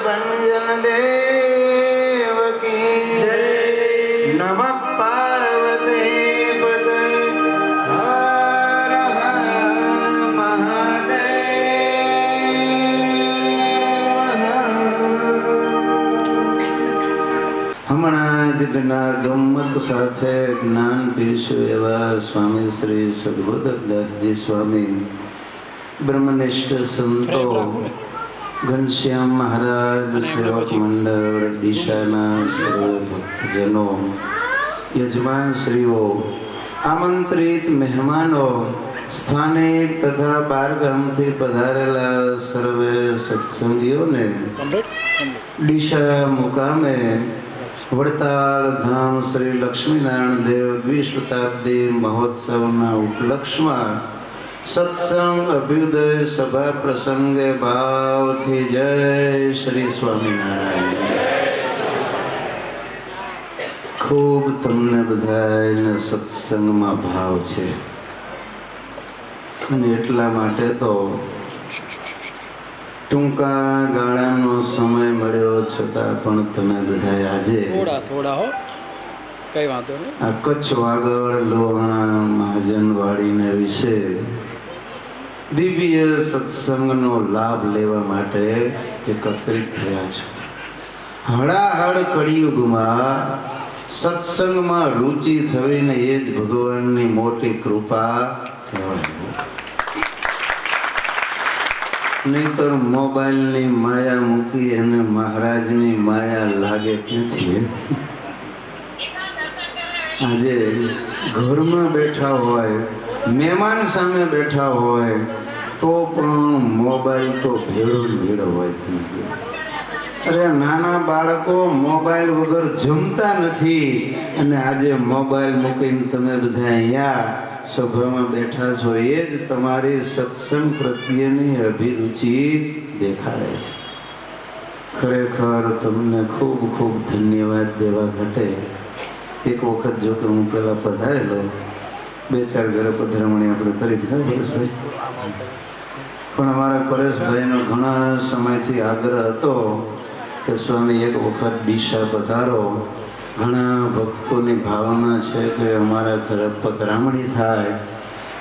ભંજન દેવ કી જય. નમઃ પાર્વતી પતય. હર હર મહાદેવ. હમણાં જ ગમત સાથે જ્ઞાન પીરસ્યું એવા સ્વામી શ્રી સદબોધકદાસજી સ્વામી, બ્રહ્મનિષ્ઠ સંતો, ઘનશ્યામ મહારાજ, સેવક મંડળ, દિશાના સર્વ ભક્તજનો, યજમાનશ્રીઓ, આમંત્રિત મહેમાનો, સ્થાનિક તથા બહારગામથી પધારેલા સર્વે સત્સંગીઓને ડીશા મુકામે વડતાલ ધામ શ્રી લક્ષ્મીનારાયણ દેવ દ્વિશતાબ્દી મહોત્સવના ઉપલક્ષમાં સત્સંગ અભ્યુદય સભા પ્રસંગે ભાવથી જય શ્રી સ્વામિનારાયણ. ખૂબ તમને બધાને સત્સંગમાં ભાવ છે અને એટલા માટે તો ટૂંકા ગાળાનો સમય મળ્યો છતાં પણ તમે બધા આજે આ કચ્છ વાગડ લોહાણા મહાજનવાડીને વિશે દિવ્ય સત્સંગનો લાભ લેવા માટે એકત્રિત થયા છો. હળાહળ કળિયુગમાં સત્સંગમાં રુચિ થઈને એ જ ભગવાનની મોટી કૃપા કહેવાય. નહીતર મોબાઈલની માયા મૂકી અને મહારાજની માયા લાગે ક્યાંથી? આજે ઘરમાં બેઠા હોય, મહેમાન સામે બેઠા હોય તો પણ મોબાઈલ તો ભેળો હોય. અરે નાના બાળકો મોબાઈલ વગર જમતા નથી અને આજે મોબાઈલ મૂકીને તમે બધા અહીંયા સભામાં બેઠા છો. એ જ તમારી સત્સંગ પ્રત્યેની અભિરુચિ દેખાડે છે. ખરેખર તમને ખૂબ ખૂબ ધન્યવાદ દેવા ઘટે. એક વખત જો કે હું પેલા પધારેલો, 2-4 ઘરે પધરામણી આપણે કરી દીધા પરેશભાઈ, પણ અમારા પરેશભાઈનો ઘણા સમયથી આગ્રહ હતો કે સ્વામી એક વખત ડીશા પધારો. ઘણા ભક્તોની ભાવના છે કે અમારા ઘરે પધરામણી થાય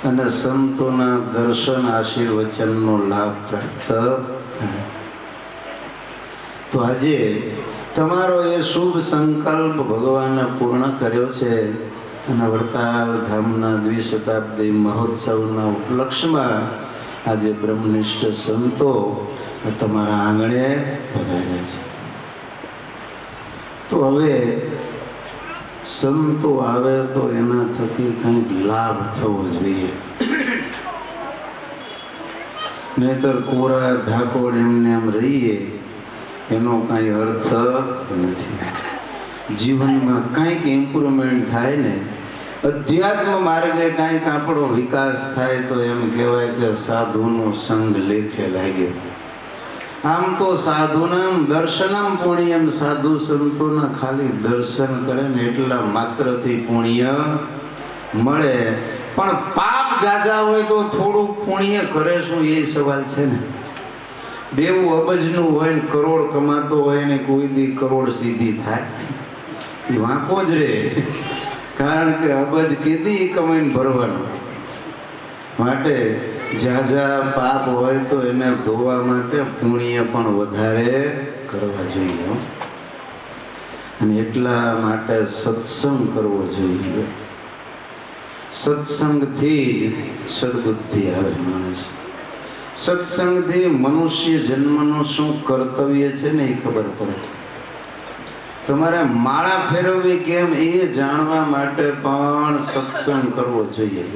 અને સંતોના દર્શન આશીર્વચનનો લાભ પ્રાપ્ત થાય. તો આજે તમારો એ શુભ સંકલ્પ ભગવાને પૂર્ણ કર્યો છે અને વડતાલ ધામના દ્વિશતાબ્દી મહોત્સવના ઉપલક્ષમાં આજે બ્રહ્મનિષ્ઠ સંતો તમારા આંગણે પધાર્યા છે. તો હવે સંતો આવે તો એના થકી કંઈક લાભ થવો જોઈએ, નહીતર કોરા ધાકોડ એમને એમ રહીએ એનો કાંઈ અર્થ નથી. જીવનમાં કંઈક ઇમ્પ્રુવમેન્ટ થાય ને, અધ્યાત્મ માર્ગે કંઈક આપણો વિકાસ થાય તો એમ કહેવાય કે સાધુનો સંગ લેખે લાગ્યો. આમ તો સાધુનામ દર્શનમ પુણ્યમ, સાધુ સંતોના ખાલી દર્શન કરે ને એટલા માત્રથી પુણ્ય મળે. પણ પાપ જાજા હોય તો થોડું પુણ્ય કરે શું, એ સવાલ છે ને. દેવું અબજનું હોય ને કરોડ કમાતો હોય ને કોઈ દી કરોડ સીધી થાય એ વાંકો જ રે, કારણ કે અબજ કીધી કમાઈને ભરવાનું. માટે ઝાઝા પાપ હોય તો એને ધોવા માટે પુણ્ય પણ વધારે કરવા જોઈએ અને એટલા માટે સત્સંગ કરવો જોઈએ. સત્સંગથી જ સદબુદ્ધિ આવે માણસ. સત્સંગથી મનુષ્ય જન્મનું શું કર્તવ્ય છે ને એ ખબર પડે. તમારે માળા ફેરવવી કેમ એ જાણવા માટે પણ સત્સંગ કરવો જોઈએ.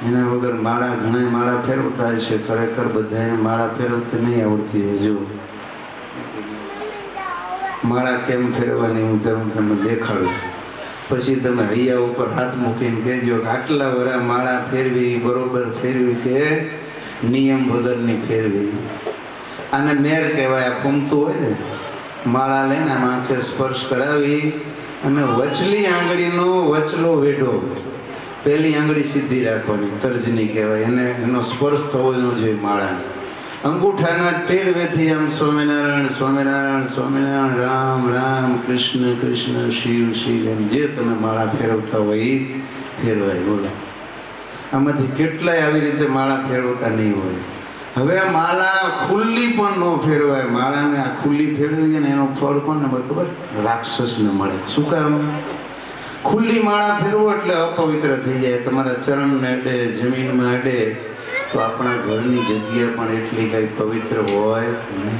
એના વગર માળા, ઘણા માળા ફેરવતા છે, ખરેખર બધાને માળા ફેરવતી નહીં આવડતી હોય. જો માળા કેમ ફેરવવાની હું તમને દેખાડું, પછી તમે હૈયા ઉપર હાથ મૂકીને કહેજો કે આટલા વરા માળા ફેરવી બરોબર ફેરવી કે નિયમ વગરની ફેરવી. આને મેર કહેવાય. આ ફૂમતું હોય ને, માળા લઈને આમ આંખે સ્પર્શ કરાવી અને વચલી આંગળીનો વચલો વેઢો, પહેલી આંગળી સીધી રાખવાની, તર્જની કહેવાય. એનો સ્પર્શ થવો ન જોઈએ માળાને. અંગૂઠાના ટેરવેથી આમ સ્વામિનારાયણ સ્વામિનારાયણ સ્વામિનારાયણ રામ રામ કૃષ્ણ કૃષ્ણ શિવ શિવ એમ જે તમે માળા ફેરવતા હોય એ ફેરવાય. બોલો આમાંથી કેટલાય આવી રીતે માળા ફેરવતા નહીં હોય. હવે માળા ખુલ્લી પણ ન ફેરવાય. માળાને આ ખુલ્લી ફેરવીએ ને એનો ફળ કોને મળે ખબર? રાક્ષસને મળે. શું કામ? ખુલ્લી માળા ફેરવો એટલે અપવિત્ર થઈ જાય. તમારા ચરણને અડે, જમીનમાં અડે તો આપણા ઘરની જગ્યા પણ એટલી કઈ પવિત્ર હોય નહીં.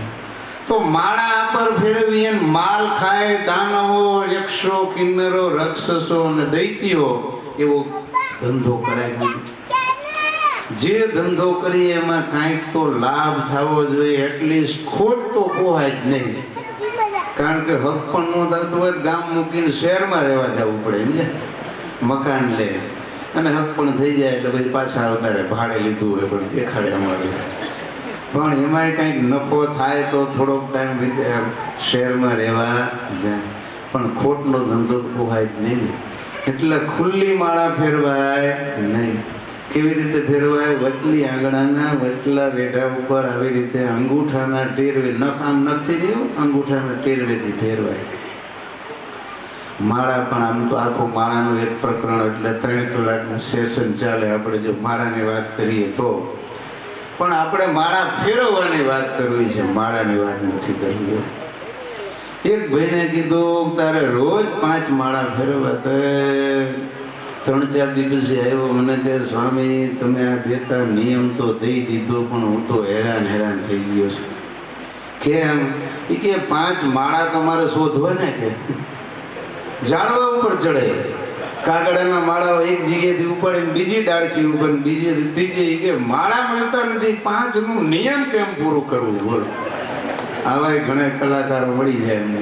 તો માળા પર ફેરવીએ માલ ખાય દાનવો, યક્ષો, કિન્નરો, રાક્ષસો અને દૈત્યો એવો ધંધો કરાય નહીં. જે ધંધો કરી એમાં કાંઈક તો લાભ થવો જોઈએ. એટલીસ્ટ ખોટ તો પોહાય જ નહીં. કારણ કે હક પણ ન થતું હોય ગામ મૂકીને શહેરમાં રહેવા જવું પડે ને, મકાન લે અને હક પણ થઈ જાય એટલે પછી પાછા અવતારે ભાડે લીધું હોય પણ દેખાડે અમારે. પણ એમાંય કંઈક નફો થાય તો થોડોક ટાઈમ શહેરમાં રહેવા જાય, પણ ખોટનો ધંધો પોહાય જ નહીં. એટલે ખુલ્લી માળા ફેરવાય નહીં. કેવી રીતે ફેરવાય? વચલી આંગણાના વચલા રેઢા ઉપર આવી રીતે અંગૂઠાના ટેરવે, નખ આમ નથી રહ્યું, અંગૂઠાના ટેરવેથી ફેરવાય. માળા પણ આમ તો આખો માળાનું એક પ્રકરણ એટલે 3 કલાકનું સેશન ચાલે આપણે જો માળાની વાત કરીએ તો. પણ આપણે માળા ફેરવવાની વાત કરવી છે, માળાની વાત નથી કરવી. એક ભાઈને કીધું તારે રોજ 5 માળા ફેરવવા. તો 3-4 દિવસે આવ્યો, મને કહે સ્વામી તમે આ દેતા નિયમ તો દઈ દીધો પણ હું તો હેરાન થઈ ગયો છું. કેમ? એ કે 5 માળા તમારે શોધવા ને કે ઝાડવા ઉપર ચડે. કાગડાના માળાઓ એક જગ્યાએથી ઉપાડીને બીજી ડાળખી ઉપર બીજી ત્રીજી, કે માળા મળતા નથી. 5નું નિયમ કેમ પૂરું કરવું? બોલો. આવા ઘણા કલાકારો મળી જાય એમને.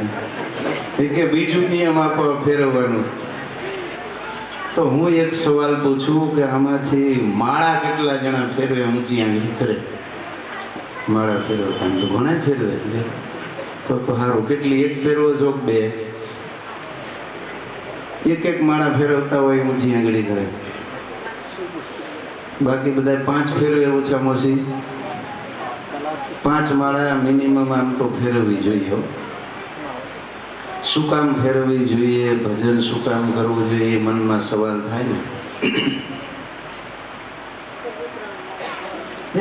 એ કે બીજું નિયમ આપો ફેરવવાનું. તો હું એક સવાલ પૂછું કે આમાંથી માળા કેટલા જણા ફેરવે? ઊંચી આંગળી કરે. માળા ફેરવતા તો ઘણા ફેરવે છે. તો સારું, કેટલી? એક ફેરવો છો? 2? એક માળા ફેરવતા હોય ઊંચી આંગળી કરે. બાકી બધા 5 ફેરવે ઓછામાં ઓછી. 5 માળા મિનિમમ આમ તો ફેરવવી જોઈએ. શું કામ ફેરવવી જોઈએ? ભજન શું કામ કરવું જોઈએ? મનમાં સવાલ થાય ને.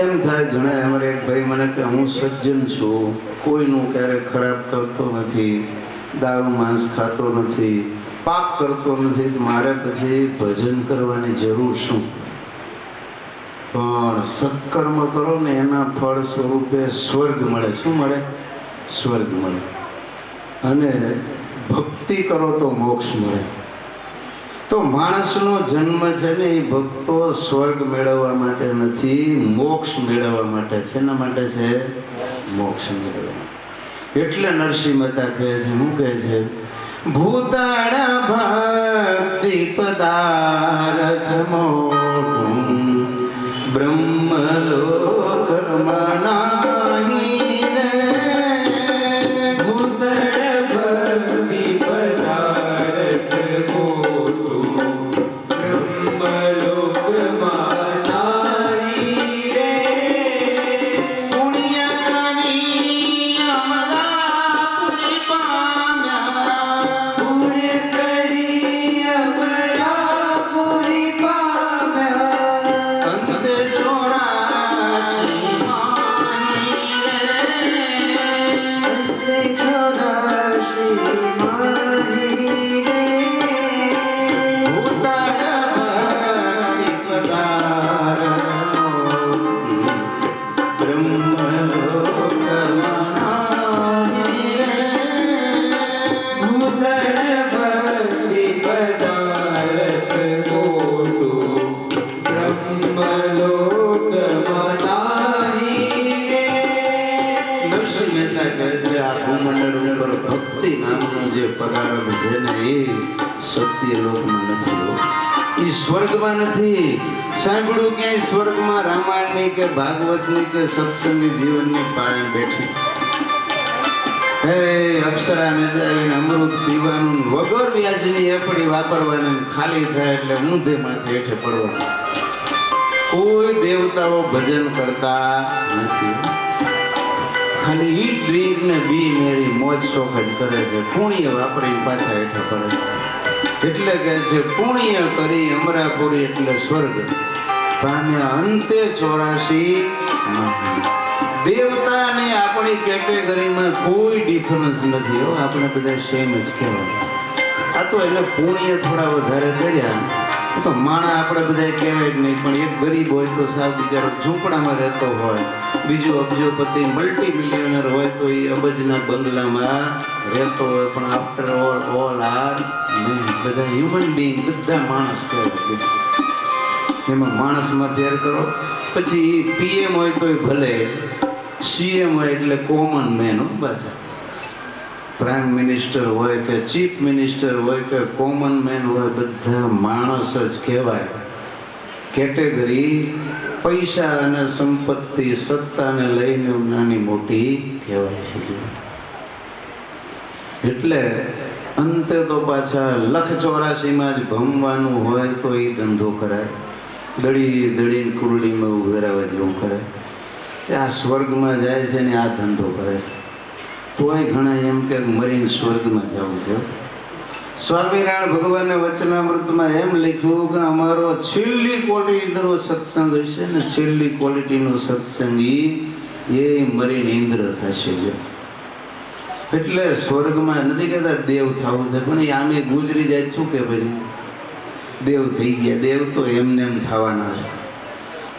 એમ થાય ઘણા. અમારે એક ભાઈ મને કે હું સજ્જન છું, કોઈનું ક્યારેય ખરાબ કરતો નથી, દારૂ માંસ ખાતો નથી, પાપ કરતો નથી, મારે પછી ભજન કરવાની જરૂર શું? પણ સત્કર્મ કરો ને એના ફળ સ્વરૂપે સ્વર્ગ મળે. શું મળે? સ્વર્ગ મળે. અને ભક્તિ કરો તો મોક્ષ મળે. તો માણસનો જન્મ છે ને એ ભક્તો સ્વર્ગ મેળવવા માટે નથી, મોક્ષ મેળવવા માટે છે. એના માટે છે મોક્ષ મેળવવા. એટલે નરસિંહ મહેતા કહે છે, શું કહે છે? ભૂતળ ભક્તિ પદાર્થ મોટું બ્રહ્મલોક મનાહી રે. ભૂતળ ભક્તિ પદાર્થ મોટું બ્રહ્મલોક મનાહી રે. પુણ્ય કરી અમરાપુરી પામ્યા, પુણ્ય કરી અમરાપુરી પામ્યા. અંતે 84 માહી રે. અંતે 84 માહી રે. ભૂતળ ભક્તિ પદાર્થ બ્રહ્મલોક મનાહી રે. ભૂતળ ભક્તિ પદાર્થ મોટું બ્રહ્મલોક મનાહી રે. નરસિંહ મહેતા કહે છે આ ભૂમંડળ ઉપર ભક્તિ નામનો જે પદાર્થ છે ને એ સત્ય લોકમાં નથી, એ સ્વર્ગમાં નથી. સાંભળ્યું ક્યાંય સ્વર્ગમાં રામાયણની કે ભાગવતની કે સત્સંગી જીવનની પારણ બેઠી હે અપ્સરા નચાવીને અમૃત પીવાનું, વગર વ્યાજની એપડી વાપરવાની, ખાલી થાય એટલે ઊંધે માથે હેઠે પડવાનું. કોઈ દેવતાઓ ભજન કરતા નથી. ખાલી ઈ ડ્રીક ને બી મેરી મોજ શોખ જ કરે છે, પુણ્ય વાપરી પાછા હેઠા પડે છે. એટલે કે જે પુણ્ય કરી અમરાપુરી એટલે સ્વર્ગ પામ્યા અંતે 84 દેવતાની આપણી કેટેગરીમાં કોઈ ડિફરન્સ નથી હો, આપણે બધા સેમ જ કહેવાય. આ તો એટલે પુણ્ય થોડા વધારે કર્યા તો માણા આપણે બધા કહેવાય જ નહીં, પણ એક ગરીબ હોય તો સાવ બિચારો ઝૂંપડામાં રહેતો હોય, બીજો અબજોપતિ મલ્ટી મિલિયનર હોય તો એ અબજના બંગલામાં રહેતો હોય, પણ આફ્ટર ઓલ આર નહીં, બધા હ્યુમન બિંગ, બધા માણસ કહેવાય. એમાં માણસમાં ફેર કરો. પછી પીએમ હોય તોય ભલે, સીએમ હોય એટલે કોમન મેન હો પાછા. પ્રાઇમ મિનિસ્ટર હોય કે ચીફ મિનિસ્ટર હોય કે કોમન મેન હોય, બધા માણસ જ કહેવાય. કેટેગરી પૈસા અને સંપત્તિ સત્તાને લઈને નાની મોટી કહેવાય છે. એટલે અંતે તો પાછા 184 જ ભમવાનું હોય તો એ ધંધો કરાય, દળીને કુરડીમાં ઉભરાવા જેવું કરે. ત્યાં સ્વર્ગમાં જાય છે ને આ ધંધો કરે છે. તોય ઘણા એમ કે મરીને સ્વર્ગમાં જવું છે. સ્વામિનારાયણ ભગવાનના વચનામૃતમાં એમ લખ્યું કે અમારો છેલ્લી ક્વોલિટીનો સત્સંગ હશે ને, છેલ્લી ક્વોલિટીનો સત્સંગ એ મરીને ઇન્દ્ર થશે. એટલે સ્વર્ગમાં નથી કહેતા દેવ થવું છે, પણ એ આમે ગુજરી જાય શું કે પછી દેવ થઈ ગયા. દેવ તો એમને એમ થવાના છે,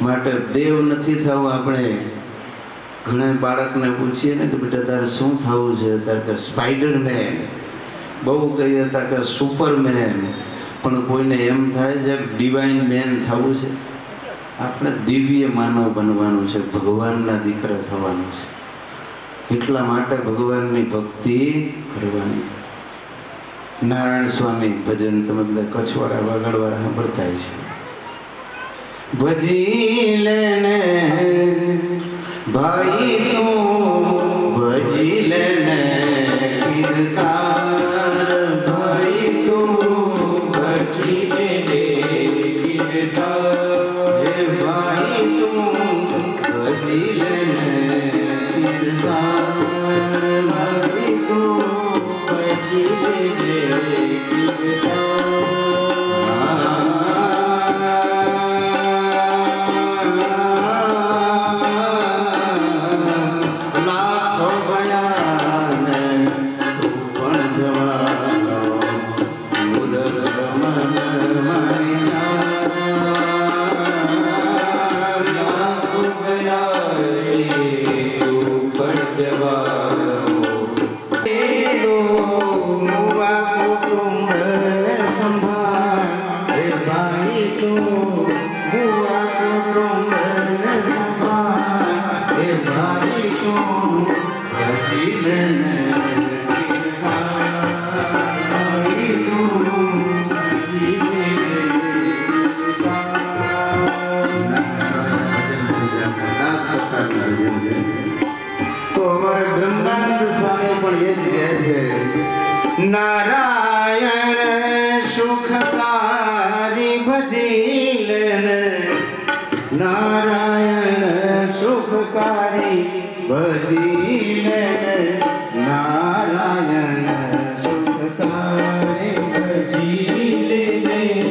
માટે દેવ નથી થવું. આપણે ઘણા બાળકને પૂછીએ ને કે બેટા તારે શું થવું છે, તારે કે સ્પાઈડરમેન, બહુ કહીએ હતા કે સુપરમેન, પણ કોઈને એમ થાય છે કે ડિવાઇન મેન થવું છે. આપણે દિવ્ય માનવ બનવાનું છે, ભગવાનના દીકરા થવાનું છે. એટલા માટે ભગવાનની ભક્તિ કરવાની છે. નારાયણ સ્વામી ભજન તમે બધા કચ્છવાળા વાગડવાળા સાંભળતા છે. ભજી લેને ભાઈ તું, ભજી લેને કીર્તાર ભાઈ તું, ભજી લેને કીર્તાર હે ભાઈ તું, ભજી લેને કીર્તાર ભાઈ તું, ભજી લેને નારાયણ સુખકારી ભજી લેને, નારાયણ સુખકારી ભજી લેને, નારાયણ સુખકારી ભજી લેને,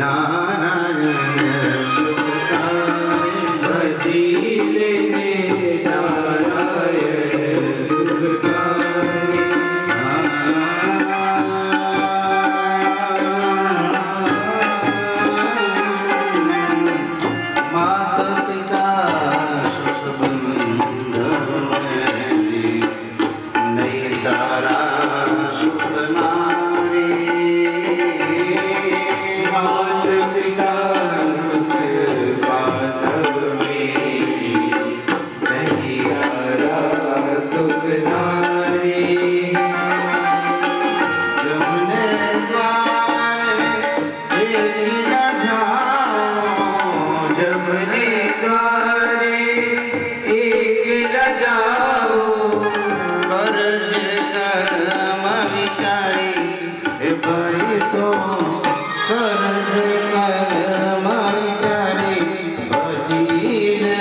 નારાયણ સુખકારી. ભજી લેને નારાયણ સુખકારી. નહીં તારા સુતના રે માત પિતા સુખ પાલવે નહીં તારા સુખ નારી જમને દ્વારે એકલા જાઓ જમને દ્વારે એકલા જાઓ કરજ કર્મ વિચારી હે ભાઈ તો કરજ કર્મ વિચારી ભજીને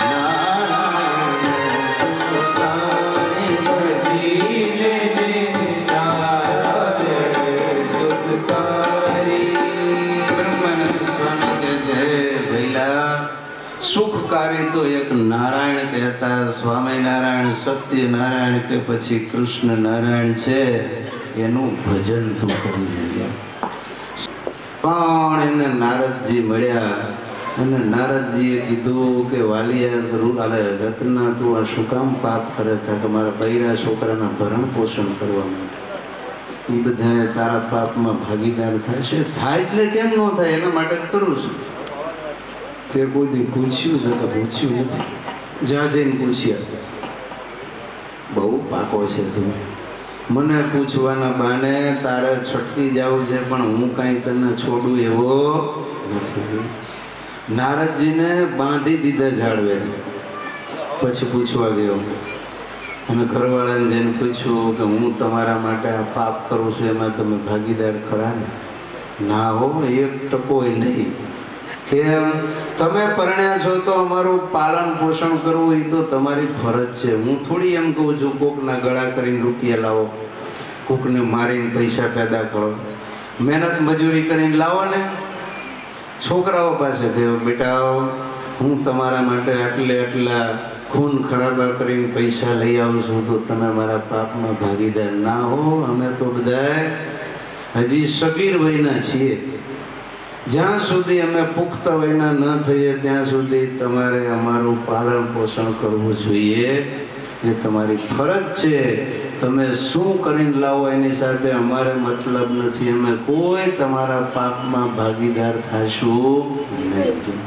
નારાયણ સુખકારી ભજીને નારાયણ સુખકારી બ્રહ્માનંદ સ્વામી કહે છે ભૈલા સુખકારી તો એક નારાયણ કહેતા સ્વામિનારાયણ સત્યનારાયણ કે પછી કૃષ્ણ નારાયણ છે એનું ભજન તું કરી લેજે. પણ એને નારદજી મળ્યા અને નારદજીએ કીધું કે વાલિયા રત્ના તું આ શું કામ પાપ કરે હતા કે મારા બૈરા છોકરાના ભરણ પોષણ કરવા માટે એ બધા તારા પાપમાં ભાગીદાર થાય છે. થાય એટલે કેમ ન થાય એના માટે જ કરું છું. તે કોઈ દી પૂછ્યું તો કે પૂછ્યું નથી. જ્યાં જઈને પૂછ્યા બહુ પાકો છે તું મને પૂછવાના બાને તારે છટકી જવું છે પણ હું કાંઈ તને છોડું એવો નથી. નારદજીને બાંધી દીધા ઝાડવે પછી પૂછવા ગયો અને ઘરવાળાને જઈને પૂછ્યું કે હું તમારા માટે આ પાપ કરું છું એમાં તમે ભાગીદાર ખરા ને? ના હો, 1% નહીં. કેમ? તમે પરણ્યા છો તો અમારું પાલન પોષણ કરવું એ તો તમારી ફરજ છે. હું થોડી એમ કહું છું કોકના ગળા કરીને રૂપિયા લાવો, કોકને મારીને પૈસા પેદા કરો. મહેનત મજૂરી કરીને લાવો ને. છોકરાઓ પાસે થયો બેટા હું તમારા માટે આટલા ખૂન ખરાબા કરીને પૈસા લઈ આવું છું તો તમે મારા પાપમાં ભાગીદાર ના હો. અમે તો બધા હજી સગીર વયના છીએ. જ્યાં સુધી અમે પુખ્ત વયના ન થઈએ ત્યાં સુધી તમારે અમારું પાલન પોષણ કરવું જોઈએ. એ તમારી ફરજ છે. તમે શું કરીને લાવો એની સાથે અમારે મતલબ નથી. અમે કોઈ તમારા પાપમાં ભાગીદાર થઈશું નહીં.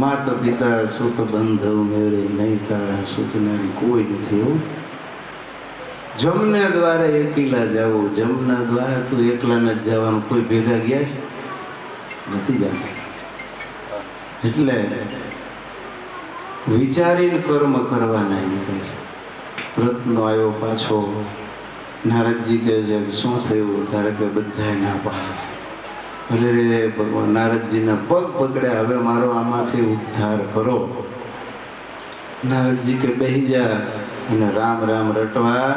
માતા પિતા સુત બંધવ મેળે નહીં તારા સુતનારી કોઈ નથી હો. જમને દ્વારા એકલા જવું. જમના દ્વારા તું એકલા ન જવાનું. કોઈ ભેગા ગયા છે નથી જતા. એટલે વિચારીને કર્મ કરવાના એમ કહે છે. રત્નો આવ્યો પાછો. નારદજી કહે છે શું થયું? તારે કે બધા ના પાડે છે. અરે રે ભગવાન નારદજીના પગ પકડ્યા. હવે મારો આમાંથી ઉદ્ધાર કરો. નારદજી કે બેહી જા અને રામ રામ રટવા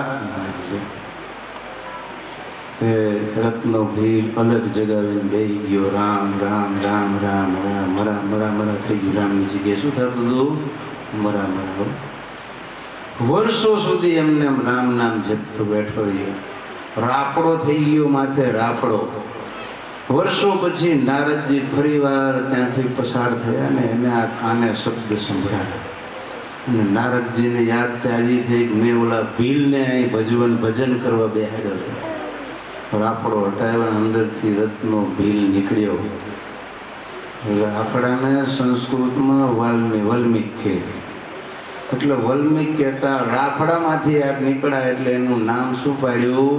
તે રત્નો ભીલ અલગ જગાવીને બેહી ગયો. રામ રામ રામ રામ રામ મરા મરા મરા થઈ ગયું. રામની જગ્યાએ શું થતું હતું? મરા મરા. વર્ષો સુધી એમને રામ નામ જપતો બેઠો રહ્યો. રાફડો થઈ ગયો માથે રાફડો. વર્ષો પછી નારદજી ફરીવાર ત્યાંથી પસાર થયા ને એને આ કાને શબ્દ સંભળાયા અને નારદજીને યાદ તાજી થઈ કે મેં ઓલા ભીલને અહીં ભજન કરવા બેહાડ્યો હતો. રાફડો હટાવ્યો. અંદરથી રત્નો ભીલ નીકળ્યો. રાફડાને સંસ્કૃતમાં વાલ્મીક કહે. એટલે વાલ્મીક કહેતા રાફડામાંથી આ નીકળ્યા એટલે એનું નામ શું પાડ્યું?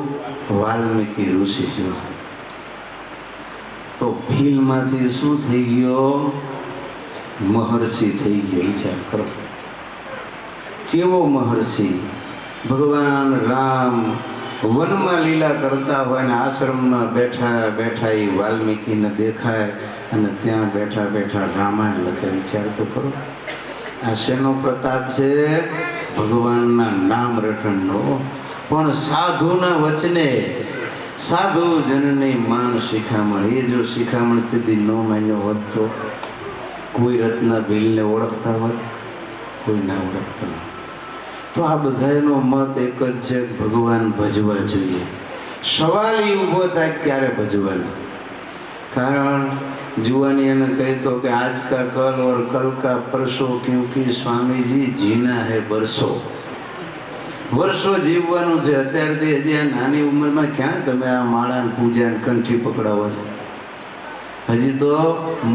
વાલ્મીકી ઋષિ. તો ભીલમાંથી શું થઈ ગયો? મહર્ષિ થઈ ગયો. વિચાર કરો કેવો મહર્ષિ. ભગવાન રામ વનમાં લીલા કરતા હોય ને આશ્રમમાં બેઠા બેઠા એ વાલ્મીકીને દેખાય અને ત્યાં બેઠા બેઠા રામાયણ લખે. વિચાર તો કરો. આ શેનો પ્રતાપ છે? ભગવાનના નામ રટણનો. પણ સાધુના વચને સાધુ જનની માન શિખામણ. એ જો શિખામણ તેથી ન માન્યો હોત તો કોઈ રત્ના ભીલને ઓળખતા હોત? કોઈ ના ઓળખતા. તો આ બધાનો મત એક જ છે કે ભગવાન ભજવા જોઈએ. સવાલ એ ઊભો થાય ક્યારે ભજવાનું. કારણ जुआनी ने कही तो कि आज का कल और कल का परसों, क्योंकि स्वामी जी जीना है बरसों. વર્ષો જીવવાનું છે. અત્યારથી હજી આ નાની ઉંમરમાં ક્યાં તમે આ માળા પૂજા કંઠી પકડાવો છો? હજી તો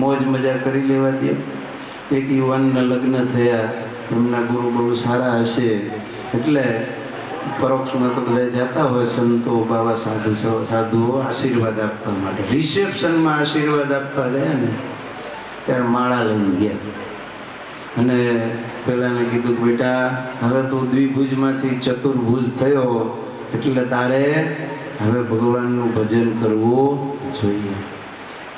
મોજ મજા કરી લેવા દો. એક યુવાનના લગ્ન થયા, એમના ગુરુ બહુ સારા હશે એટલે પરોક્ષમાં તો બધા જતા હોય, સંતો બાબા સાધુઓ આશીર્વાદ આપવા માટે. રિસેપ્શનમાં આશીર્વાદ આપવા ગયા ને ત્યારે માળા લઈને ગયા અને પેલાને કીધું કે બેટા હવે તું દ્વિભુજમાંથી ચતુર્ભુજ થયો એટલે તારે હવે ભગવાનનું ભજન કરવું જોઈએ.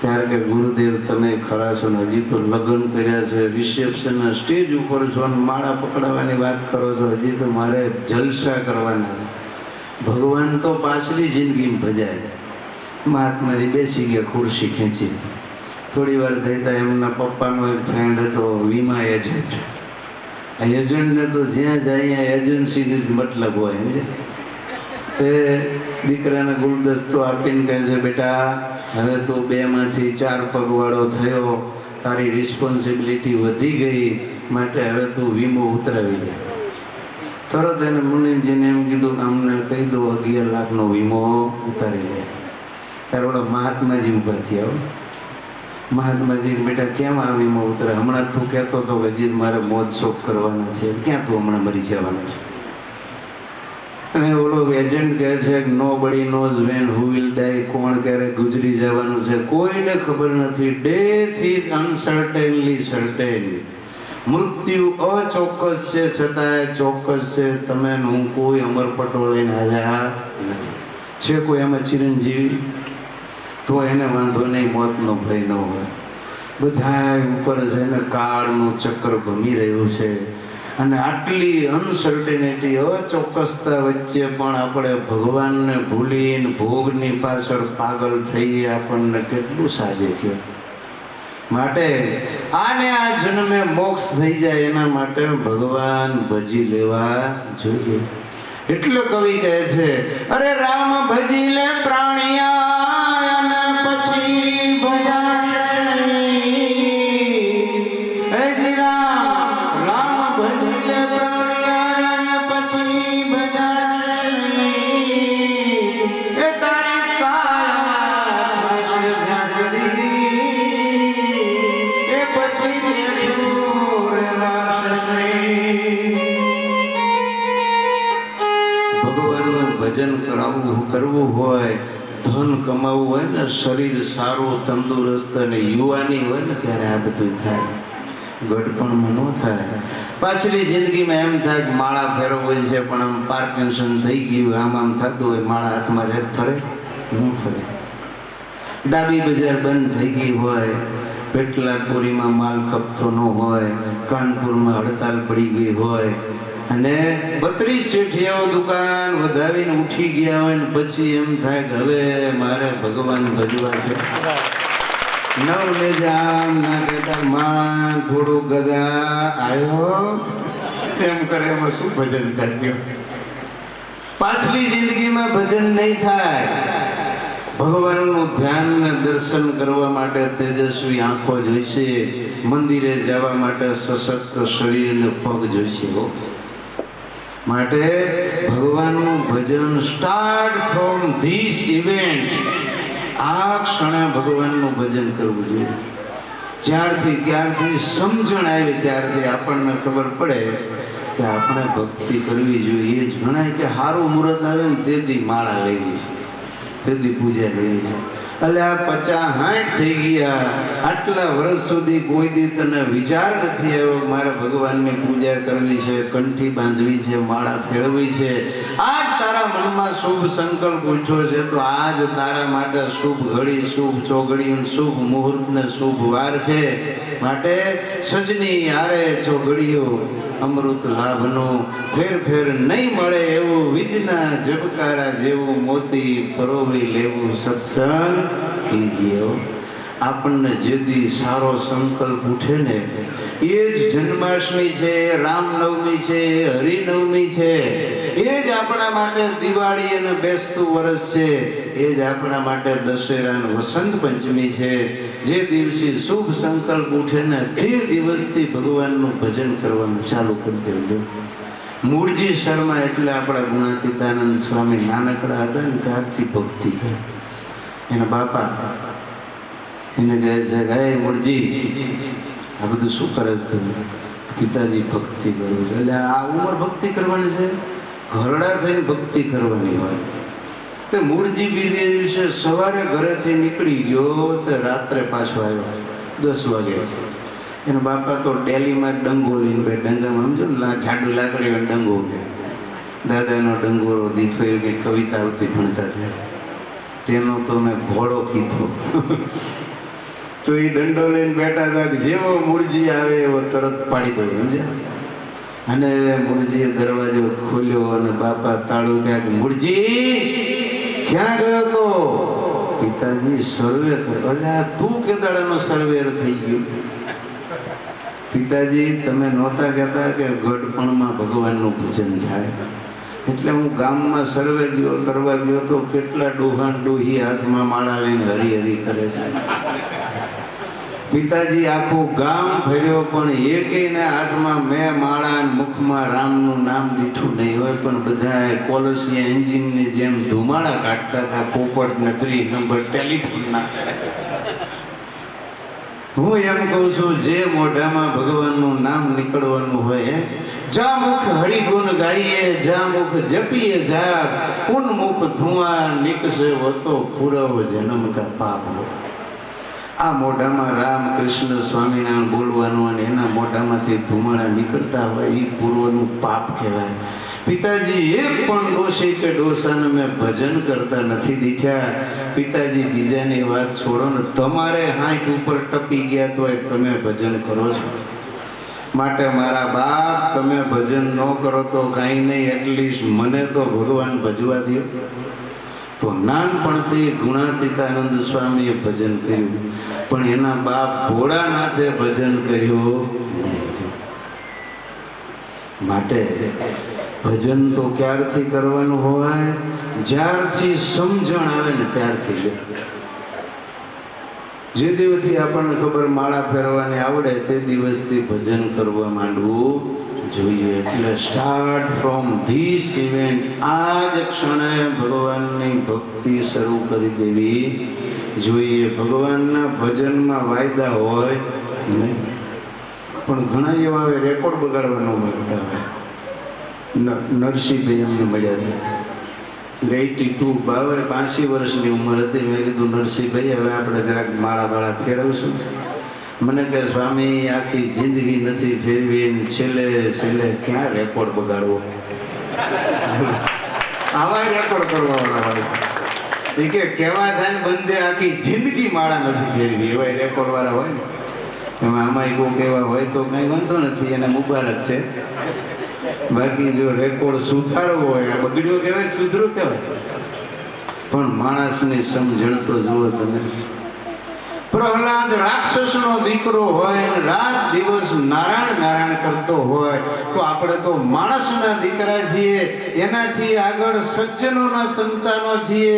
ત્યારે કે ગુરુદેવ તમે ખરા છો ને હજી તો લગ્ન કર્યા છે, રિસેપ્શનના સ્ટેજ ઉપર છો અને માળા પકડાવવાની વાત કરો છો, હજી તો મારે જલસા કરવાના છે. ભગવાન તો પાછલી જિંદગીમાં ભજાય. મહાત્માજી બેસી ગયા ખુરશી ખેંચી. થોડી વાર થઈ ત્યાં એમના પપ્પાનો એક ફ્રેન્ડ હતો વીમા એજન્ટ. આ એજન્ટને તો જ્યાં જાય ત્યાં એજન્સીની જ મતલબ હોય સમજે. એ દીકરાને ગુલદસ્તો આપીને કહે છે બેટા હવે તું 2 માંથી 4 પગવાળો થયો, તારી રિસ્પોન્સિબિલિટી વધી ગઈ, માટે હવે તું વીમો ઉતરાવી દે. તરત એને મુનિમજીને એમ કીધું અમને કહી દો 11 લાખનો વીમો ઉતારી લે. ત્યારે ઓલા મહાત્માજી ઉભા થયા. મહાત્માજી બેટા કેમ આ વીમો ઉતરે? હમણાં તું કહેતો હતો કે હજી મારે મોજ શોખ કરવાના છે, ક્યાં તું હમણાં મરી જવાનો છે? અને ઓલો એજન્ટ કહે છે કે nobody knows when who will die, કોણ ક્યારે ગુજરી જવાનું છે કોઈને ખબર નથી. Death is uncertainly certain. મૃત્યુ અચોક્કસ છે છતાંય ચોક્કસ છે. તમે હું કોઈ અમરપટો લઈને આવ્યા નથી. છે કોઈ એમાં ચિરંજીવી? તો એને વાંધો નહીં, મોતનો ભય ન હોય. બધા ઉપર છે ને કાળનું ચક્ર ભમી રહ્યું છે અને આટલી અનસર્ટેનિટી અચોક્કસતા વચ્ચે પણ આપણે ભગવાનને ભૂલીને ભોગની પાછળ પાગલ થઈએ આપણને કેટલું સાજે કયો. માટે આને આ જન્મે મોક્ષ થઈ જાય એના માટે ભગવાન ભજી લેવા જોઈએ. એટલે કવિ કહે છે અરે રામ ભજી લે પ્રાણિયા અને પછી ભજાશે નહીં. હે જી રામ ભજી લે પ્રાણિયા અને પછી ભજાશે નહીં. એ તારી કાયા થશે ઝાંઝરી, એ પછી રહેવાશે નહીં. ભગવાનનું ભજન કરવું હોય, ધન કમાવવું હોય ને, શરીર સારું તંદુરસ્ત અને યુવાની હોય ને ત્યારે આ બધું થાય. ગઢપણમાં ન થાય. પાછલી જિંદગીમાં એમ થાય કે માળા ફેરવવી છે પણ આમ પાર્કિન્સન થઈ ગયું, આમ થતું હોય માળા હાથમાં રહે ફરે ન ફરે. ડાબી બજાર બંધ થઈ ગઈ હોય, પેટલાદપુરીમાં માલ ખપતો ન હોય, કાનપુરમાં હડતાલ પડી ગઈ હોય અને 32 શેઠિયાઓ દુકાન વધાવીને ઉઠી ગયા હોય ને પછી એમ થાય કે હવે મારે ભગવાન ભજવા છે. નવ લે જામ ના કહેતા માં થોડું ગગા આવ્યો એમ કરે, એમાં શું ભજન થાય? પાછલી જિંદગીમાં ભજન નહીં થાય. ભગવાનનું ધ્યાન ને દર્શન કરવા માટે તેજસ્વી આંખો જોઈશે, મંદિરે જવા માટે સશક્ત શરીર ને પગ જોઈશે. માટે ભગવાનનું ભજન સ્ટાર્ટ ફ્રોમ ધીસ ઇવેન્ટ. આ ક્ષણે ભગવાનનું ભજન કરવું જોઈએ. જ્યારથી ક્યારથી સમજણ આવી ત્યારથી આપણને ખબર પડે કે આપણે ભક્તિ કરવી જોઈએ. જ ગણાય કે સારું મુહૂર્ત આવે ને તેથી માળા લેવી છે, તેથી પૂજા લેવી છે. એટલે આ 50-60 થઈ ગયા, આટલા વર્ષ સુધી કોઈ દી તને વિચાર નથી આવ્યો મારે ભગવાનની પૂજા કરવી છે, કંઠી બાંધવી છે, માળા ફેરવવી છે. આજ તારા મનમાં શુભ સંકલ્પ ઉઠ્યો છે તો આજ તારા માટે શુભ ઘડી, શુભ ચોઘડી, શુભ મુહૂર્ત ને શુભ વાર છે. માટે સજની યારે ચોઘડીઓ અમૃત લાભનું ફેર નહીં મળે એવું, વીજના ઝબકારા જેવું મોતી પરોવી લેવું સત્સંગ કીજીએ. આપણને જેથી સારો સંકલ્પ ઉઠે ને એ જ જન્માષ્ટમી છે, રામનવમી છે, હરિનવમી છે, એ જ આપણા માટે દિવાળી અને બેસતું વર્ષ છે, એ જ આપણા માટે દશેરા અને વસંત પંચમી છે. જે દિવસે શુભ સંકલ્પ ઉઠે ને તે દિવસથી ભગવાનનું ભજન કરવાનું ચાલુ કરી દેવું. મૂળજી શર્મા એટલે આપણા ગુણાતીતાનંદ સ્વામી નાનકડા હતા ને ત્યારથી ભક્તિ કરે. એના બાપા એને કહે છે કે હે મૂળજી, આ બધું શું કરે છે તમે? પિતાજી ભક્તિ કરું છું. એટલે આ ઉંમર ભક્તિ કરવાની છે? ઘરડા થઈને ભક્તિ કરવાની હોય. તો મૂળજી બીજે દિવસે સવારે ઘરેથી નીકળી ગયો તો રાત્રે પાછો આવ્યો 10 વાગે. એના બાપા તો ડેલીમાં ડંગો લઈને બે ડંગામાં સમજો ને જાડું લાકડી ડંગો કે દાદાનો ડંગોરો દીઠો એવી કવિતા આવતી ભણતા ત્યારે તેનો તો મેં ઘોડો કીધો. તો એ દંડો લઈને બેઠા હતા કે જેવો મૂળજી આવે એવો તરત પાડી દો સમજ્યા. અને મૂળજીએ દરવાજો ખોલ્યો અને બાપા તાળું કહે કે મૂળજી ક્યાં ગયો તો? પિતાજી સર્વે કર્યો. એટલે તું કે દાડાનો સર્વેર થઈ ગયો? પિતાજી તમે નહોતા કહેતા કે ગઢપણમાં ભગવાનનું ભજન થાય? એટલે હું ગામમાં સર્વે કરવા ગયો તો કેટલા ડોહાન ડોહી હાથમાં માળા લઈને હરી હરી કરે છે. પિતાજી આખું ગામ ફર્યો પણ એકેયને હાથમાં મેં માળા મુખમાં રામનું નામ દીઠું નહીં હોય, પણ બધા કોલસિયા એન્જિનની જેમ ધુમાડા કાઢતા હતા પોપટ નગરી નંબર ટેલિફોનના. હું એમ કહું છું જે મોઢામાં ભગવાનનું નામ નીકળવાનું હોય, જા મુખ હરિગુણ ગાઈએ, જા મુખ જપીએ જા, ઉન્મુખ ધુઆં નીકળશે હોતો પૂરવ જન્મ કા પાપ હો. આ મોઢામાં રામ કૃષ્ણ સ્વામિનારાયણ બોલવાનું અને એના મોઢામાંથી ધુમાડા નીકળતા હોય એ પૂર્વનું પાપ કહેવાય. પિતાજી એક પણ ડોશી કે ડોસાને મેં ભજન કરતા નથી દીઠ્યા. પિતાજી બીજાની વાત છોડો ને, તમારે 60 ઉપર ટપી ગયા તો તમે ભજન કરો છો. માટે મારા બાપ તમે ભજન ન કરો તો કાંઈ નહીં, એટલીસ્ટ મને તો ભગવાન ભજવા દો. તો નાનપણથી ગુણાતીતાનંદ સ્વામીએ ભજન કર્યું, પણ એના બાપ ભોળાનાથે ભજન કર્યું. માટે ભજન તો ક્યારથી કરવાનું હોય? જ્યારથી સમજણ આવે ને ત્યારથી. જે દિવસથી આપણને ખબર માળા ફેરવાની આવડે તે દિવસથી ભજન કરવા માંડવું જોઈએ. એટલે સ્ટાર્ટ ફ્રોમ ધીસ ઇવેન્ટ. આ જ ક્ષણે ભગવાનની ભક્તિ શરૂ કરી દેવી જોઈએ. ભગવાનના ભજનમાં વાયદા હોય નહીં, પણ ઘણા એવા રેકોર્ડ બગાડવાનો માંગતા હોય. નરસિંહભાઈ અમને મળ્યા હતા 82 વર્ષની ઉંમર હતી. મેં કીધું નરસિંહભાઈ હવે આપણે જરાક માળા બાળા ફેરવશું. મને કે સ્વામી આખી જિંદગી નથી ફેરવી, છેલ્લે ક્યાં રેકોર્ડ બગાડવો? આવા રેકોર્ડ કરવાવાળા હોય છે. એ કે કહેવા થાય ને બંદે આખી જિંદગી માળા નથી ફેરવી, એવા રેકોર્ડ વાળા હોય ને. એમાં આમાં કોઈ કહેવા હોય તો કંઈ વાંધો નથી, એને મુબારક છે. બાકી જો રેકોર્ડ સુધારવો હોય, આ બગડ્યો કહેવાય સુધરો કહેવાય. પણ માણસની સમજણ તો જુઓ તમે. પ્રહલાદ રાક્ષસનો દીકરો હોય, રાત દિવસ નારાયણ નારાયણ કરતો હોય, તો આપણે તો માણસના દીકરા છીએ. એનાથી આગળ સજ્જનોના સંતાનો છીએ,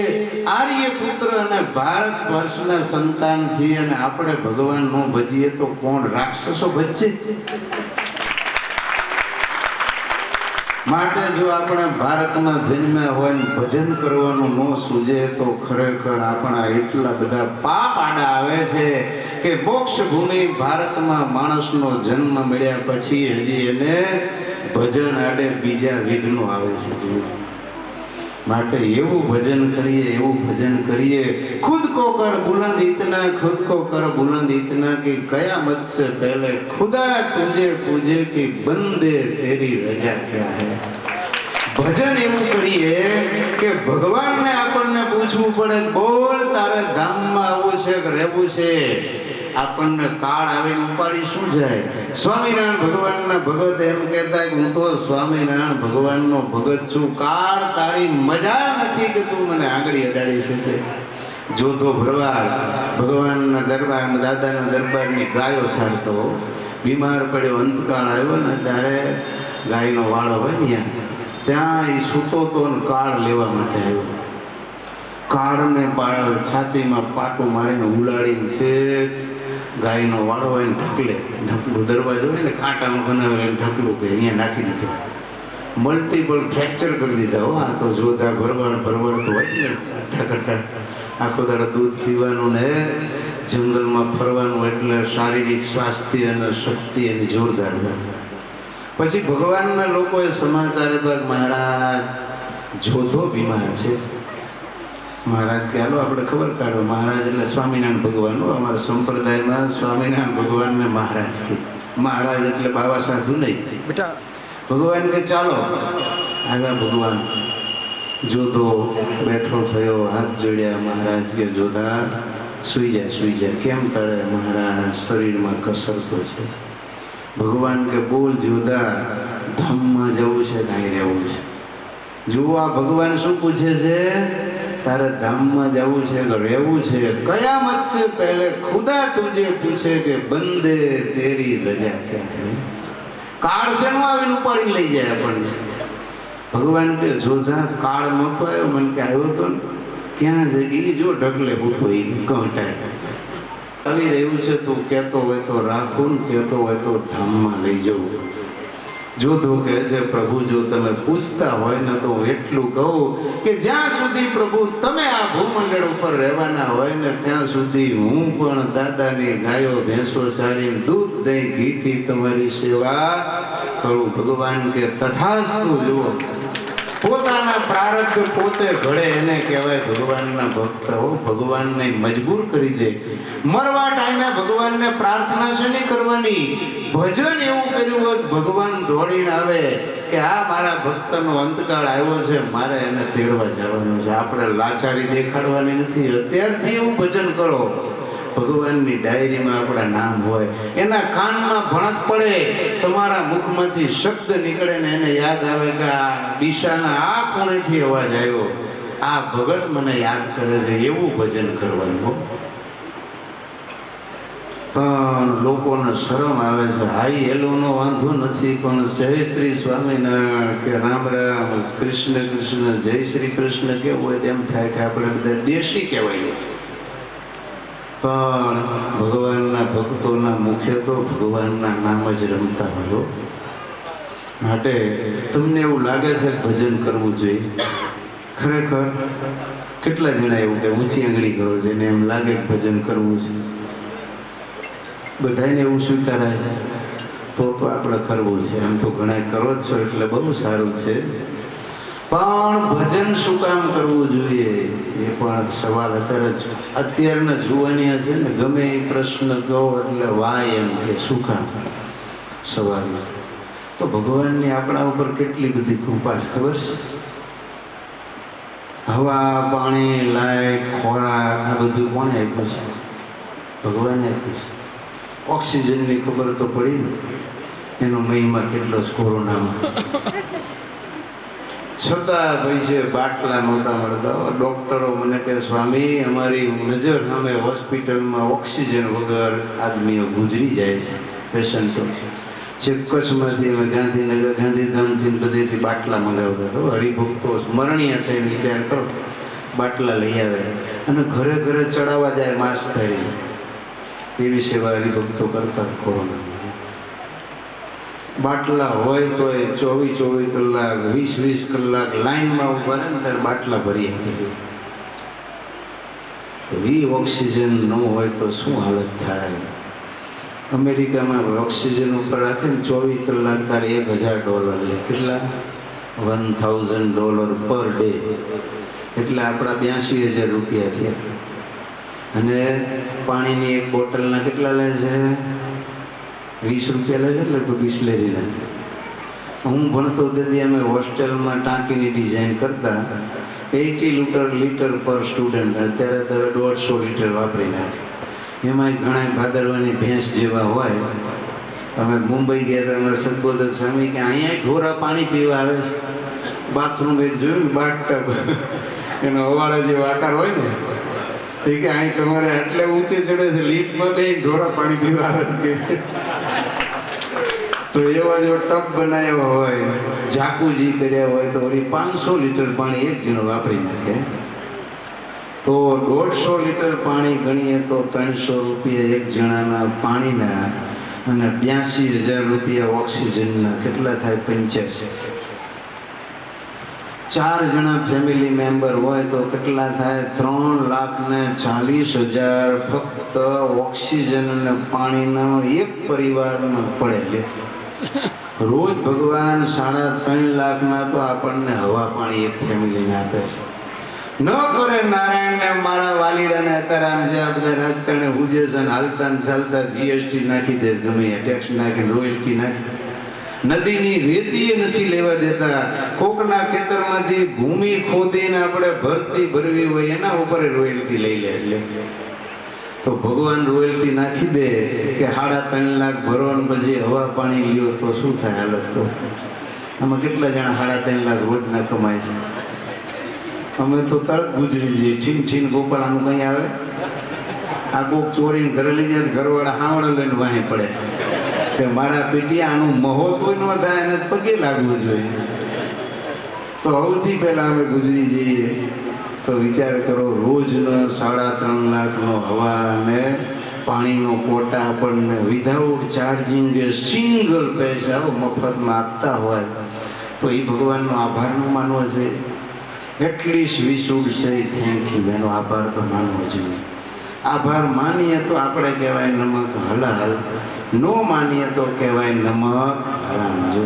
આર્ય પુત્ર અને ભારત વર્ષના સંતાન છીએ. અને આપણે ભગવાન નો ભજીએ તો કોણ રાક્ષસો ભજશે? માટે જો આપણે ભારતમાં જન્મ્યા હોય ને ભજન કરવાનું ન સૂજે તો ખરેખર આપણા એટલા બધા પાપ આડા આવે છે કે મોક્ષ ભૂમિ ભારતમાં માણસનો જન્મ મળ્યા પછી હજી એને ભજન આડે બીજા વિઘ્નો આવે છે. માટે એવું ભજન કરીએ. खुद को कर बुलंद इतना, खुद को कर बुलंद इतना कि कयामत से पहले खुदा तुझे पूजे कि बंदे तेरी रजा क्या है. ભજન એવું કરીએ કે ભગવાનને આપણને પૂછવું પડે, બોલ તારે ધામમાં આવવું છે કે રહેવું છે? આપણને કાળ આવીને ઉપાડી શું જાય? સ્વામિનારાયણ ભગવાનના ભગત એમ કહેતા કે હું તો સ્વામિનારાયણ ભગવાનનો ભગત છું, કાળ તારી મજા નથી કે તું મને આંગળી અડાડી શકે. જોધો ભરવાડ ભગવાનના દરબાર, દાદાના દરબારની ગાયો છાડતો, બીમાર પડ્યો, અંતકાળ આવ્યો ને ત્યારે ગાયનો વાળો હોય ને ત્યાં એ સૂતો તો કાળ લેવા માટે આવ્યો. કાળને છાતીમાં પાટું મારીને ઉલાડીને છે ગાયનો વાળો હોય ને ઢકલું દરવાજો હોય ને કાંટાનું બનાવેલું ઢકલું કે અહીંયા નાખી દીધું. મલ્ટિપલ ફ્રેક્ચર કરી દીધા હો. આ તો જોધા ભરવાડ તો હોય ને ઠાકટા આખો દાડો દૂધ પીવાનું ને જંગલમાં ફરવાનું, એટલે શારીરિક સ્વાસ્થ્ય અને શક્તિ એની જોરદાર હોય. પછી ભગવાનના લોકોએ સમાચાર પર મહારાજ જોધો બીમાર છે. મહારાજ કે હાલો આપણે ખબર કાઢો. મહારાજ એટલે સ્વામિનારાયણ ભગવાન. અમારા સંપ્રદાયમાં સ્વામિનારાયણ ભગવાનને મહારાજ કે. મહારાજ એટલે બાબા સાધુ નહીં બેટા. ભગવાન કે ચાલો. આવ્યા ભગવાન. જોધો બેઠો થયો, હાથ જોડ્યા. મહારાજ કે જોધા સુઈ જાય. કેમ તારે? મહારાજ શરીરમાં કસરતો છે. ભગવાન કે બોલ જોધા, ધામમાં જવું છે કાંઈ રહેવું છે? જુઓ આ ભગવાન શું પૂછે છે? તારે ધામમાં જવું છે કે રહેવું છે? કયામત से पहले खुदा तुझे पूछे કે બંદે તેરી રજા ક્યાં? કાળ છે નું આવીને ઉપાડી લઈ જાય આપણને. ભગવાન કે જોધા કાળ નતો આવ્યો? મને કે આવ્યો તો ને. ક્યાં છે? જો ઢગલે ઉતો એ કંટાય આવી રહ્યું છે. તું કહેતો હોય તો રાખું, કહેતો હોય તો ધામમાં લઈ જવું. જોધો કહે છે પ્રભુ જો તમે પૂછતા હોય ને તો હું એટલું કહું કે જ્યાં સુધી પ્રભુ તમે આ ભૂમંડળ ઉપર રહેવાના હોય ને ત્યાં સુધી હું પણ દાદાની ગાયો ભેંસો ચારીને દૂધ દહીં ઘીથી તમારી સેવા કરું. ભગવાન કે તથાસ્તુ. જુઓ પોતાના પ્રારબ્ધ પોતે ઘડે એને કહેવાય ભગવાનના ભક્ત. હો ભગવાનને મજબૂર કરી દે. મરવા ટાઈમે ભગવાનને પ્રાર્થના છે નહીં કરવાની. ભજન એવું કર્યું હોય ભગવાન દોડીને આવે કે આ મારા ભક્તનો અંતકાળ આવ્યો છે, મારે એને તેડવા જવાનું છે. આપણે લાચારી દેખાડવાની નથી. અત્યારથી એવું ભજન કરો. ભગવાનની ડાયરીમાં આપણા નામ હોય, એના કાનમાં ભણત પડે, તમારા મુખમાંથી શબ્દ નીકળે ને એને યાદ આવે કે આ દિશાના આ ખૂણેથી અવાજ આવ્યો, આ ભગત મને યાદ કરે છે. એવું ભજન કરવાનું. પણ લોકોને શરમ આવે છે. હાઈ હેલોનો વાંધો નથી, પણ જય શ્રી સ્વામિનારાયણ કે રામ રામ કૃષ્ણ કૃષ્ણ જય શ્રી કૃષ્ણ કેવું હોય તેમ થાય કે આપણે બધા દેશી કહેવાય. પણ ભગવાનના ભક્તોના મુખે તો ભગવાનના નામ જ રમતા હોય. માટે તમને એવું લાગે છે કે ભજન કરવું જોઈએ? ખરેખર કેટલા જણા એવું કે ઊંચી આંગળી કરો છે ને એમ લાગે કે ભજન કરવું છે? બધાને એવું સ્વીકારાય છે તો આપણે કરવું છે. એમ તો ઘણા કરો જ છો એટલે બહુ સારું છે. પણ ભજન શું કામ કરવું જોઈએ એ પણ સવાલ અત્યારના જુવાની છે ને. ગમે એ પ્રશ્ન કહો એટલે વાય એમ કે શું કામ સવાલ. તો ભગવાનની આપણા ઉપર કેટલી બધી કૃપા છે ખબર છે? હવા, પાણી, લાઈટ, ખોરાક આ બધું કોણે આપ્યું છે? ભગવાને આપ્યું છે. ઓક્સિજનની ખબર તો પડી ને, એનો મહિમા કેટલો છે કોરોનામાં. છતાં ભાઈ છે બાટલા નહોતા મળતા. ડૉક્ટરો મને કહે સ્વામી અમારી નજર સામે હોસ્પિટલમાં ઓક્સિજન વગર આદમીઓ ગુજરી જાય છે, પેશન્ટો. જે કચ્છમાંથી અમે ગાંધીનગર ગાંધીધામથી બધેથી બાટલા મંગાવતા હતો. હરિભક્તો સ્મરણીય થઈને વિચાર કરો, બાટલા લઈ આવે અને ઘરે ઘરે ચડાવવા જાય માસ્ક પહેરી. એવી સેવા હરિભક્તો કરતા કોરોના. બાટલા હોય તો એ 24 કલાક 20 કલાક લાઈનમાં ઉભા રહે ને ત્યારે બાટલા ભરી આપી. તો એ ઓક્સિજન ન હોય તો શું હાલત થાય? અમેરિકામાં ઓક્સિજન ઉપર રાખે ને 24 કલાક તારે $1000 લે. કેટલા? $1000 પર ડે. એટલે આપણા 82,000 રૂપિયા થયા. અને પાણીની એક બોટલના કેટલા લે છે? 20 રૂપિયા લે છે. એટલે બિસ્લેરીના. હું ભણતો તેથી અમે હોસ્ટેલમાં ટાંકીની ડિઝાઇન કરતા. 80 લીટર પર સ્ટુડન્ટ. અત્યારે તો 150 લીટર વાપરી નાખે. એમાં ઘણા ભાદરવાની ભેંસ જેવા હોય. અમે મુંબઈ ગયા હતા, અમારા સદબોધક સ્વામી કે અહીંયા ઢોરા પાણી પીવા આવે છે. બાથરૂમ એક જોયું ને, બાથટબ એનો અવાળા જેવો આકાર હોય ને, એ કે અહીં તમારે એટલે ઊંચે ચડે છે, લીફ્ટમાં બે ઢોરા પાણી પીવા આવે છે. તો એવા જો ટબ બનાવ્યા હોય, જાકુજી કર્યા હોય તો વળી 500 લીટર પાણી એક જણો વાપરી નાખે. તો 150 લીટર પાણી ગણીએ તો 300 રૂપિયા એક જણાના પાણીના, અને 82,000 રૂપિયા ઓક્સિજનના. કેટલા થાય? 85. 4 જણા ફેમિલી મેમ્બર હોય તો કેટલા થાય? 3,40,000 ફક્ત ઓક્સિજન અને પાણીનો એક પરિવારમાં પડે લે. રોજ ભગવાન 3.5 લાખના તો આપણને હવા પાણી એક ફેમિલીને આપે છે. ન કરે નારાયણને મારા વાલીડાને અત્યારે આમ છે આ બધા રાજકારણે હુજે છે ને હાલતા ને ચાલતા જીએસટી નાખી દે, ગમે ટેક્સ નાખી, રોયલ્ટી નાખી. નદીની રેતી નથી લેવા દેતા. કોકના ખેતરમાંથી ભૂમિ ખોદીને આપણે ભરતી ભરવી હોય એના ઉપર રોયલ્ટી લઈ લે. એટલે તો ભગવાન રોયલ્ટી નાખી દે કે 3.5 લાખ ભરો ને પછી હવા પાણી લ્યો તો શું થાય હાલત? તો આમાં કેટલા જણા 3.5 લાખ રોજના કમાય છે? અમે તો તરત ગુજરી જઈએ. ઠીન ઠીન ગોપાળાનું કંઈ આવે? આ કોક ચોરીને ઘરે લઈ જાય, ઘરવાળા હાવડો લઈને વાહી પડે કે મારા પેટી આનું મહોત્વ ન થાય એને પગે લાગવું જોઈએ. તો સૌથી પહેલાં અમે ગુજરી જઈએ. તો વિચાર કરો, રોજનો 3.5 લાખનો હવા અને પાણીનો કોટા આપણને વિધાઉટ ચાર્જિંગ સિંગલ પૈસા મફતમાં આપતા હોય તો એ ભગવાનનો આભાર ન માનવો જોઈએ. એટલીસ્ટ વી શુડ સે થેન્ક યુ. એનો આભાર તો માનવો જોઈએ. આભાર માનીએ તો આપણે કહેવાય નમક હલાલ, નો માનીએ તો કહેવાય નમક હરામ. જો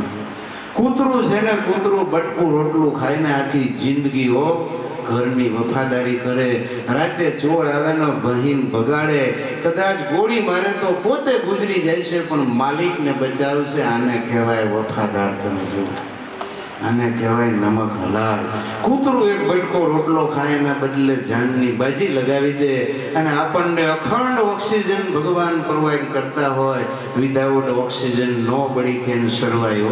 કૂતરું છે ને, કૂતરું બટકું રોટલું ખાઈને આખી જિંદગી ઘરની વફાદારી કરે. રાતે ચોર આવે ને બહીન બગાડે, કદાચ ગોળી મારે તો પોતે ગુજરી જાય છે પણ માલિકને બચાવશે. આને કહેવાય વફાદાર. તમે જો આને કહેવાય નમક હલાલ. કૂતરું એક બટકો રોટલો ખાય એના બદલે જાનની બાજી લગાવી દે અને આપણને અખંડ ઓક્સિજન ભગવાન પ્રોવાઈડ કરતા હોય. વિધાઉટ ઓક્સિજન નો બડી કેન સર્વાઈવ.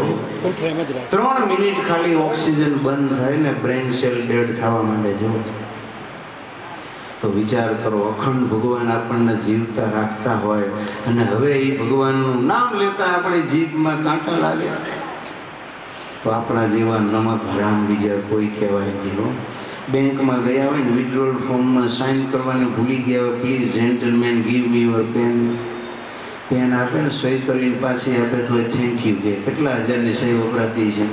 3 મિનિટ ખાલી ઓક્સિજન બંધ થાય ને બ્રેન સેલ ડેડ થવા માંડે. જો તો વિચાર કરો, અખંડ ભગવાન આપણને જીવતા રાખતા હોય અને હવે એ ભગવાનનું નામ લેતા આપણી જીભમાં કાંટા લાગે તો આપણા જેવા નમક હરામ બીજા કોઈ કહેવાય નહીં. બેંકમાં ગયા હોય ને, વિથડ્રોલ ફોર્મમાં સાઇન કરવાને ભૂલી ગયા હોય, please gentleman give me your pen. Pen આપે ને, સહી કરીને પાછી આપે તો થેન્ક યુ કે. કેટલા હજારની સહી વપરાતી છે?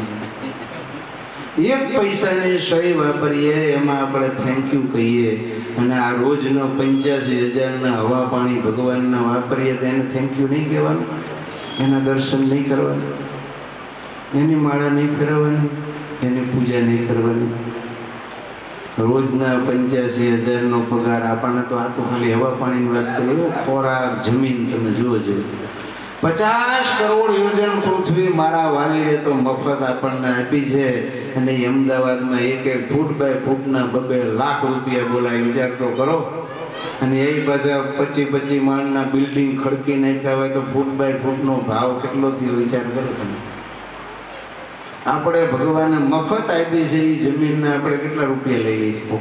1 પૈસાની સહી વાપરીએ એમાં આપણે થેન્ક યુ કહીએ અને આ રોજનો 85,000ના હવા પાણી ભગવાનના વાપરીએ તો એને થેન્ક યુ નહીં કહેવાનું? એના દર્શન નહીં કરવાના? એની માળા નહીં ફેરવવાની? એની પૂજા નહીં કરવાની? રોજના 85,000નો પગાર આપણને તો આ તો ખાલી હવા પાણીની વાત કરીએ. ખોરાક, જમીન તમે જુઓ છો. 50 કરોડ યોજન પૃથ્વી મારા વાલીડે તો મફત આપણને આપી છે અને અમદાવાદમાં 1 ફૂટ બાય ફૂટના 2 લાખ રૂપિયા બોલાય. વિચાર તો કરો. અને એ બધા 25 માળના બિલ્ડિંગ ખડકી નાખ્યા હોય તો ફૂટ બાય ફૂટનો ભાવ કેટલો થયો? વિચાર કરો તમે. આપણે ભગવાનને મફત આપી છે એ જમીનના આપણે કેટલા રૂપિયા લઈ લઈએ છીએ?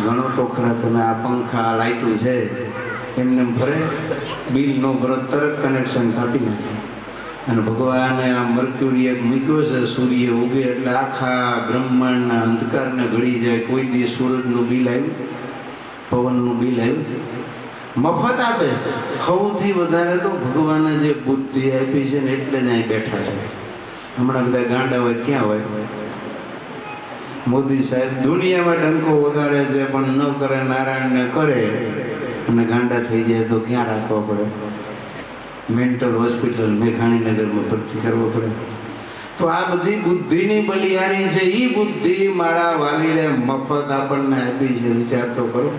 ઘણો તો ખરા. તમે આ પંખા, આ લાઇટું છે એમને ભરે, બિલ નો ભરો તરત કનેક્શન કાપી નાખે. અને ભગવાને આ મર્ક્યુરી એક મૂક્યો છે, સૂર્ય ઉગે એટલે આખા બ્રહ્માંડના અંધકારને ઘડી જાય. કોઈ દિવસ સૂરજનું બિલ આવ્યું? પવનનું બિલ આવ્યું? મફત આપે છે. સૌથી વધારે તો ભગવાને જે બુદ્ધિ આપી છે ને એટલે જ અહીં બેઠા છે. હમણાં બધા ગાંડા હોય ક્યાં હોય? મોદી સાહેબ દુનિયામાં ડંકો વગાડે છે પણ ન કરે, નારાયણને કરે અને ગાંડા થઈ જાય તો ક્યાં રાખવા પડે? મેન્ટલ હોસ્પિટલ મેઘાણીનગરમાં ભરતી કરવો પડે. તો આ બધી બુદ્ધિની બલિહારી છે. એ બુદ્ધિ મારા વાલીને મફત આપણને આપી છે. વિચાર તો કરો.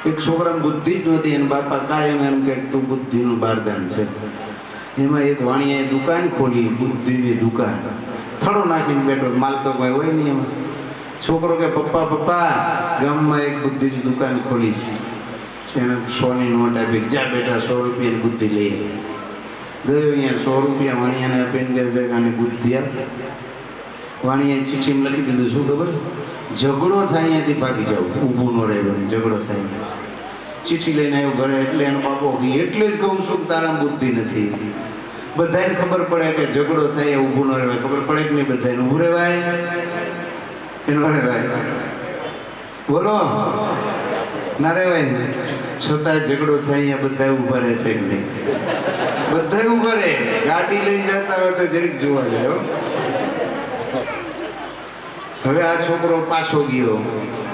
એક છોકરાને બુદ્ધિ જ નહોતી, એને બાપા કાયમ એમ કે તું બુદ્ધિનું બારદાન છે. એમાં એક વાણિયાએ દુકાન ખોલી, બુદ્ધિની દુકાન. થડો નાખીને બેઠો, માલ તો કોઈ હોય નહીં એમાં. છોકરો કે પપ્પા પપ્પા ગામમાં એક બુદ્ધિની દુકાન ખોલી છે. એને 100ની નોટ આપી, જા બેટા 100 રૂપિયાની બુદ્ધિ લઈ આવી. ગયો અહીંયા 100 રૂપિયા વાણિયાને આપીને કહે છે કે આની બુદ્ધિ આપ. વાણિયાએ ચિઠ્ઠીમાં લખી દીધું શું ખબર? ઝઘડો થાય અહીંયાથી ભાગી જાવ, ઊભું ન રહેવાનું. ઝઘડો થાય. ચિઠ્ઠી લઈને આવ્યો ઘરે એટલે એનો બાપો એટલે જ કહું છું કે તારા બુદ્ધિ નથી. બધાને ખબર પડે કે ઝઘડો થાય ઊભું ન રહેવાય. ખબર પડે કે નહીં? બધાને ઊભું રહેવાય કે ન રહેવાય? બોલો, ના રહેવાય ને. છતાં ઝઘડો થાય અહીંયા બધા ઊભા રહેશે કે નહીં? બધા ઊભા રહે. ગાડી લઈને જતા હોય તો જરીક જોવા જાય. હવે આ છોકરો પાછો ગયો,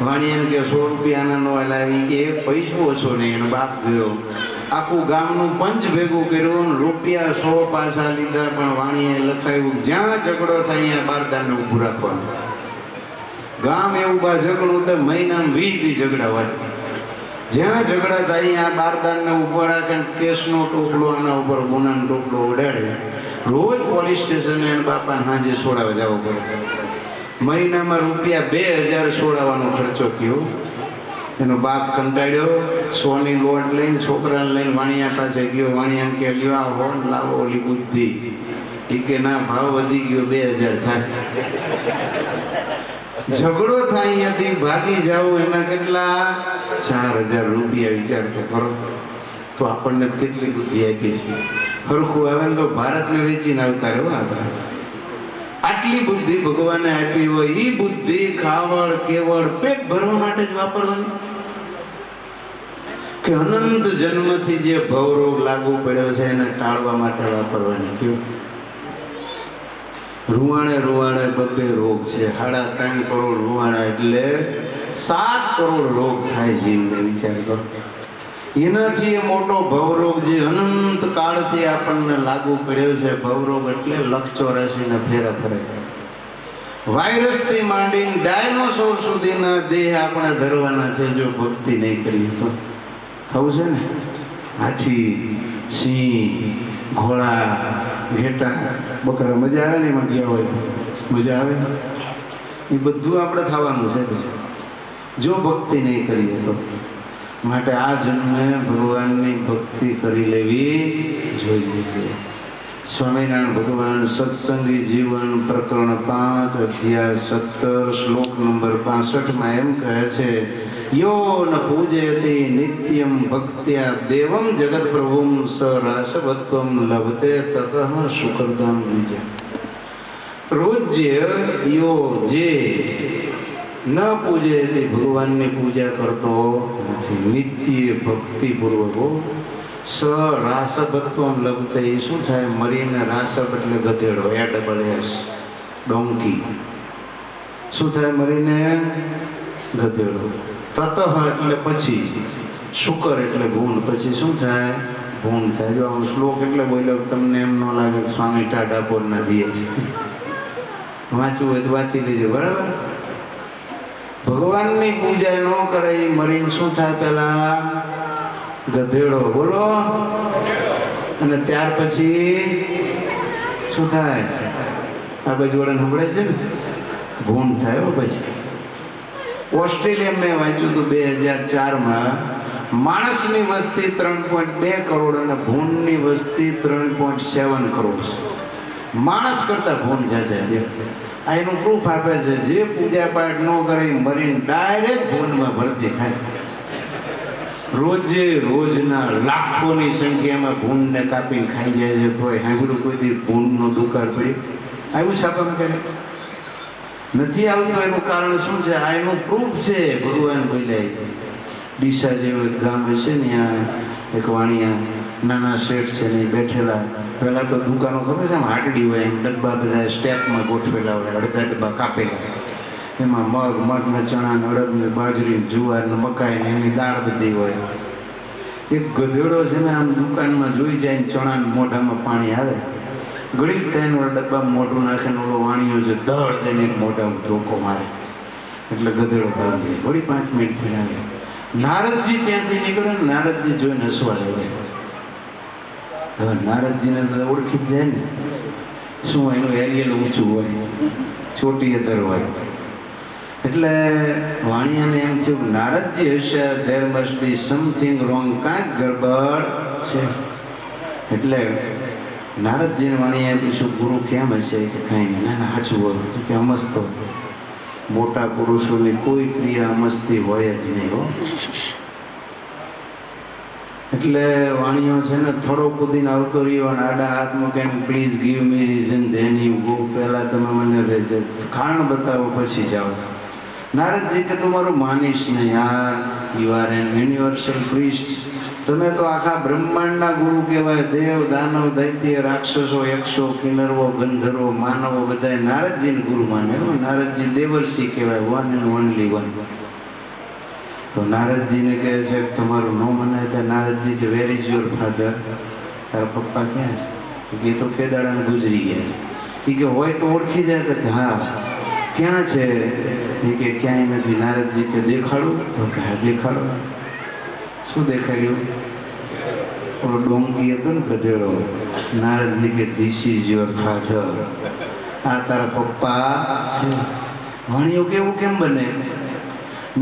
વાણિયાને કે 100 રૂપિયાના નો લાવી કે એક પૈસો ઓછો નહીં. એનો બાપ ગયો, આખું ગામનું પંચ ભેગું કર્યું, રૂપિયા 100 પાછા લીધા. પણ વાણિયાએ લખાયું જ્યાં ઝઘડો થાય અહીંયા બારદાનને ઊભું રાખવાનું. ગામ એવું બા ઝઘડું તો મહિનામાં 20 દી ઝઘડા હોય. જ્યાં ઝઘડા થાય અહીંયા બારદાનને ઊભો રાખે, કેસનો ટોપલો આના ઉપર ગુનાનો ટોપલો ઉડાડે. રોજ પોલીસ સ્ટેશને એના બાપાને સાંજે છોડાવવા જવો પડે. મહિનામાં રૂપિયા 2000 છોડાવવાનો ખર્ચો થયો. એનો બાપ કંટાળ્યો, 100ની લોટ લઈને છોકરાને લઈને વાણિયા પાસે ગયો. વાણિયાને કે લ્યો આ હોન લાવો ઓલી બુદ્ધિ. એ કે ના, ભાવ વધી ગયો, 2000 થાય. ઝઘડો થાય અહીંયાથી ભાગી જાવ એના કેટલા 4000 રૂપિયા. વિચાર તો કરો, તો આપણને કેટલી બુદ્ધિ આપી છે. હરખું આવે ને તો ભારતને વેચીને આવતા રહેવા હતા. આટલી બુદ્ધિ ભગવાને આપી હોય, એ બુદ્ધિ ખાવડ કેવળ પેટ ભરવા માટે જ વાપરવાની કે અનંત જન્મથી જે ભવરોગ લાગુ પડ્યો છે એને ટાળવા માટે વાપરવાની? કેવું રૂવાણે રૂવાણે 2 રોગ છે. 3.5 કરોડ રૂવાણા એટલે 7 કરોડ રોગ થાય જીવને. વિચાર કરો, એનાથી એ મોટો ભવરોગ જે અનંત કાળથી આપણને લાગુ પડ્યો છે. ભવરોગ એટલે 184 ફેરા ફરે. વાયરસથી માંડીને ડાયનોસોર સુધીના દેહ આપણે ધરવાના છે જો ભક્તિ નહીં કરીએ તો. થવું છે ને? હાથી, સિંહ, ઘોડા, ઘેટા, બકરા મજા આવે ને એમાં ગયા હોય? મજા આવે. એ બધું આપણે થવાનું છે જો ભક્તિ નહીં કરીએ તો. માટે આ જન્મે ભગવાનની ભક્તિ કરી લેવી જોઈએ. સ્વામિનારાયણ ભગવાન સત્સંગી જીવન પ્રકરણ 5 અધ્યાય 17 શ્લોક નંબર 65 એમ કહે છે, યો ન પૂજયતિ નિત્યમ ભક્ત્યા દેવમ જગત પ્રભુમ સ રાસવત્વમ લભતે તતઃ સુકૃતમ નિજ. રોજ્ય યો જે ન પૂજે તે ભગવાનની પૂજા કરતો નથી, નિત્ય ભક્તિપૂર્વકો સ રાસભત્વમ લભતે. એ શું થાય? મરીને રાસભ એટલે ગધેડો, ASS ડોંકી. શું થાય મરીને? ગધેડો. તતઃ એટલે પછી, શુકર એટલે ભૂણ. પછી શું થાય? ભૂણ થાય. જો આમ શ્લોક એટલે બોલ્યો તમને એમ ન લાગે કે સ્વામી ટાઢાપોરના દીએ છે. વાંચવું હોય તો વાંચી લેજો, બરાબર? ભગવાનની પૂજા ન કરે એ મરીને શું થાય? પેલા ગધેડો, બોલો. અને ત્યાર પછી શું થાય? આ બાજુ વડે સંભળાય છે ને? ભૂણ થાય. પછી ઓસ્ટ્રેલિયા મેં વાંચ્યું હતું 2004માં માણસની વસ્તી 3.2 કરોડ અને ભૂણની વસ્તી 3.7 કરોડ છે. માણસ કરતા ભૂણ જાય. આ એનું પ્રૂફ આપે છે. જે પૂજા પાઠ ન કરે મરીને ડાયરેક્ટ ભૂનમાં ભરતી થાય. રોજે રોજના લાખોની સંખ્યામાં ભૂણને કાપીને ખાઈ જાય છે. તોય સાંભળ્યું કોઈ દી ભૂણનો દુકાળ પડી આવ્યું છાપામાં કરે નથી આવતું? એનું કારણ શું છે? આ એનું પ્રૂફ છે. ભગવાન બોલ્યા. ડીસા જેવું એક ગામ હશે ને, ત્યાં એક વાણિયા નાના શેઠ છે ને બેઠેલા. પહેલાં તો દુકાનો ખબર છે, આમ હાટડી હોય, એમ ડબ્બા બધા સ્ટેપમાં ગોઠવેલા હોય, અડધા ડબ્બા કાપેલા. એમાં મગ, મઠ, ચણા, અડદ, બાજરી, જુવાર, મકાઈ ને એની દાળ બધી હોય. એક ગધેડો છે ને આમ દુકાનમાં જોઈ જાય, ચણા મોઢામાં પાણી આવે, ઘડીક થઈને ડબ્બામાં મોઢું નાખીને ઓલો વાણિયો છે ધડ દઈને એક મોઢામાં ધોકો મારે એટલે ગધેડો ભાગી. ઘડી 5 મિનિટ થઈ આવે. નારદજી ત્યાંથી નીકળે ને નારદજી જોઈને હસવા લાગે. હવે નારદજીને ઓળખી જ જાય ને. શું એનું એરિયલ ઊંચું હોય, ચોટી અધર હોય. એટલે વાણિયાને એમ થયું નારદજી હશે, there must be something wrong, કાંઈક ગડબડ છે. એટલે નારદજીને વાણિયાએ પૂછ્યું ગુરુ કેમ હશે? કે કાંઈ નહીં. ના ના સાચું બોલું કે અમસ્તો. મોટા પુરુષોની કોઈ ક્રિયા અમસ્તી હોય જ નહીં હો. એટલે વાણિયો છે ને થોડો કૂદીને આવતો રહ્યો અને આડા હાથ મૂકીને please give me reason then you go. પહેલાં તમે મને કારણ બતાવો પછી જાઓ. નારદજી કે તમારું માનીશ નહીં યાર, you are an universal priest, તમે તો આખા બ્રહ્માંડના ગુરુ કહેવાય. દેવ દાનવ દૈત્ય રાક્ષસો યક્ષો કિન્નરો ગંધર્વો માનવો બધા નારદજીને ગુરુ માને. નારદજી દેવર્ષિ કહેવાય, વન એન્ડ ઓનલી વન. તો નારદજીને કહે છે કે તમારું ન મનાય ત્યાં નારદજી કે વેર ઇઝ યોર ફાધર? તારા પપ્પા ક્યાં છે? એ તો કેદાડાને ગુજરી ગયા છે. એ કે હોય તો ઓળખી જાય તો કે હા. ક્યાં છે? એ કે ક્યાંય નથી. નારદજી કે દેખાડું? તો કે હા દેખાડો. શું દેખાડ્યું? ઓલો ડોંકી હતો ને ગધેડો. નારદજી કે ધીસ ઇઝ યોર ફાધર. આ તારા પપ્પા છે. વાણીઓ કેવું કેમ બને?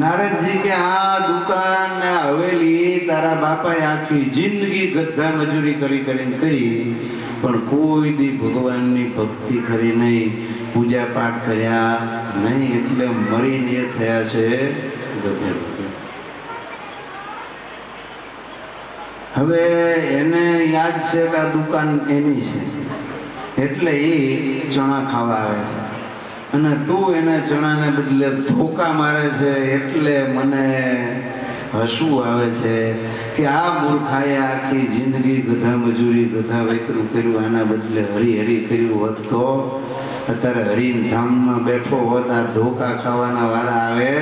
નારદજી કે આ દુકાન ને હવેલી તારા બાપાએ આખી જિંદગી ગધા મજૂરી કરી કરીને કરી, પણ કોઈ દી ભગવાનની ભક્તિ કરી નહીં, પૂજા પાઠ કર્યા નહીં, એટલે મરીને એ થયા છે ગધેડો. હવે એને યાદ છે કે આ દુકાન એની છે, એટલે એ ચણા ખાવા આવે છે. અને તું એને ચણાને બદલે ધોકા મારે છે, એટલે મને હસવું આવે છે કે આ મૂર્ખાએ આખી જિંદગી ગધા મજૂરી ગધા વૈતરું કર્યું, આના બદલે હરી હરી કર્યું હોત તો અત્યારે હરિન ધામમાં બેઠો હોત. આ ધોકા ખાવાના વાળા આવે.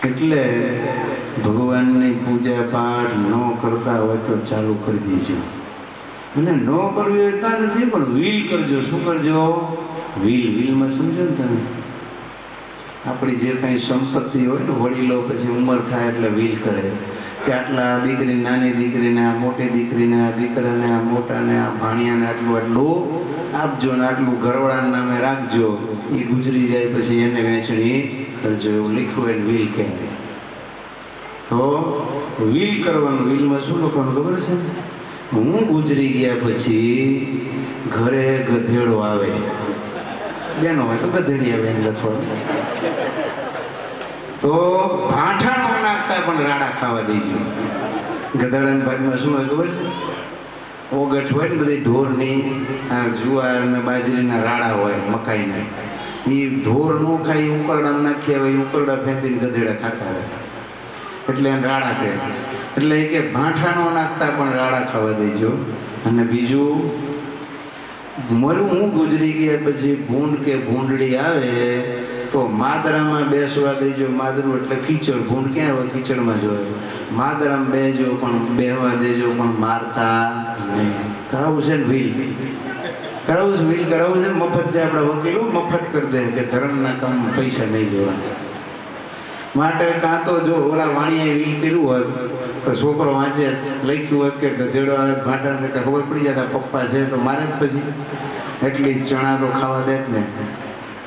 એટલે ભગવાનની પૂજા પાઠ ન કરતા હોય તો ચાલુ કરી દેજો. અને ન કરવી એટલા નથી, પણ વીલ કરજો. શું કરજો? વીલમાં સમજો ને તમે, આપણી જે કાંઈ સંપત્તિ હોય ને, વડીલો પછી ઉંમર થાય એટલે વીલ કરે કે આટલા દીકરી નાની દીકરીને, આ મોટી દીકરીને, આ દીકરાને, આ મોટાને, આ ભાણિયાને આટલું આટલું આપજો ને આટલું ઘરવાળાના નામે રાખજો. એ ગુજરી જાય પછી એને વહેંચણી કરજો. એવું લખ્યું હોય વીલ કહેવાય. તો વીલ કરવાનું. વીલમાં શું લખવાનું ખબર છે? હું ગુજરી ગયા પછી ઘરે ગધેડો આવે, બેનો હોય તો ગધેડી આવે એમ લખવાનું. તો ભાઠા ન નાખતા પણ રાડા ખાવા દેજો. ગધેડાના ભાગમાં શું હોય ખબર છે? ઓગઠ હોય ને બધી ઢોરની, આ જુવાર ને બાજરીના રાડા હોય મકાઈના, એ ઢોર ન ખાઈ ઉકરડા નાખી આવે, ઉકરડા ફેંદીને ગધેડા ખાતા હોય, એટલે એને રાડા કહે. એટલે એ કે ભાઠા ન નાખતા પણ રાડા ખાવા દેજો. અને બીજું, મરું હું ગુજરી ગયા પછી ભૂંડ કે ભૂંડડી આવે તો માદરામાં બેસવા દેજો. માદરું એટલે કીચડ. ભૂંડ ક્યાં હોય? કીચડમાં જ હોય. માદરામાં બેજો પણ બેહવા દેજો, પણ મારતા નહીં. કરાવવું છે ને વીલ? કરાવવું છે વીલ? કરાવવું છે. મફત છે. આપણા વકીલો મફત કરી દે કે ધર્મના કામ પૈસા નહીં લેવાના. માટે કાં તો જો ઓલા વાણીએ વીલ કર્યું હોત તો છોકરો વાંચે લખ્યું હોત કે ગધેડો આવે ભાટાને ખબર પડી જાય પપ્પા છે તો મારે જ પછી. એટલી ચણા તો ખાવા દે જ ને,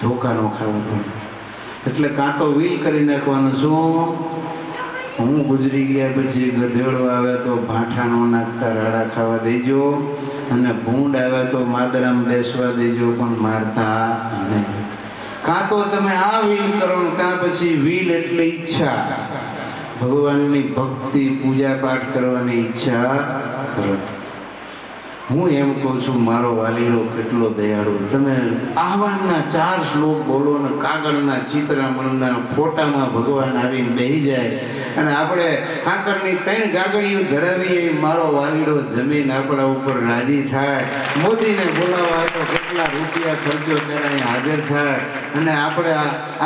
ધોકા નો ખાવા પડે. એટલે કાં તો વીલ કરી નાખવાનું. શું? હું ગુજરી ગયા પછી ગધેડો આવે તો ભાઠા નો નાખતા રાડા ખાવા દેજો, અને ભૂંડ આવે તો માદરામ બેસવા દેજો, પણ મારતા નહીં. કાં તો તમે આ વીલ કરો, કાં પછી વીલ એટલે ઈચ્છા. ભગવાનની ભક્તિ પૂજા પાઠ કરવાની ઈચ્છા કરો. હું એમ કહું છું, મારો વાલીડો કેટલો દયાળુ. તમે આહવાનના 4 શ્લોક બોલો ને કાગળના ચિત્રામણના ફોટામાં ભગવાન આવીને બેસી જાય, અને આપણે આંકરની 3 ગાગડીઓ ધરાવીએ, મારો વાલીડો જમીન આપણા ઉપર રાજી થાય. મોદીને બોલાવવા તો કેટલા રૂપિયા ખર્ચો ત્યારે અહીં હાજર થાય, અને આપણે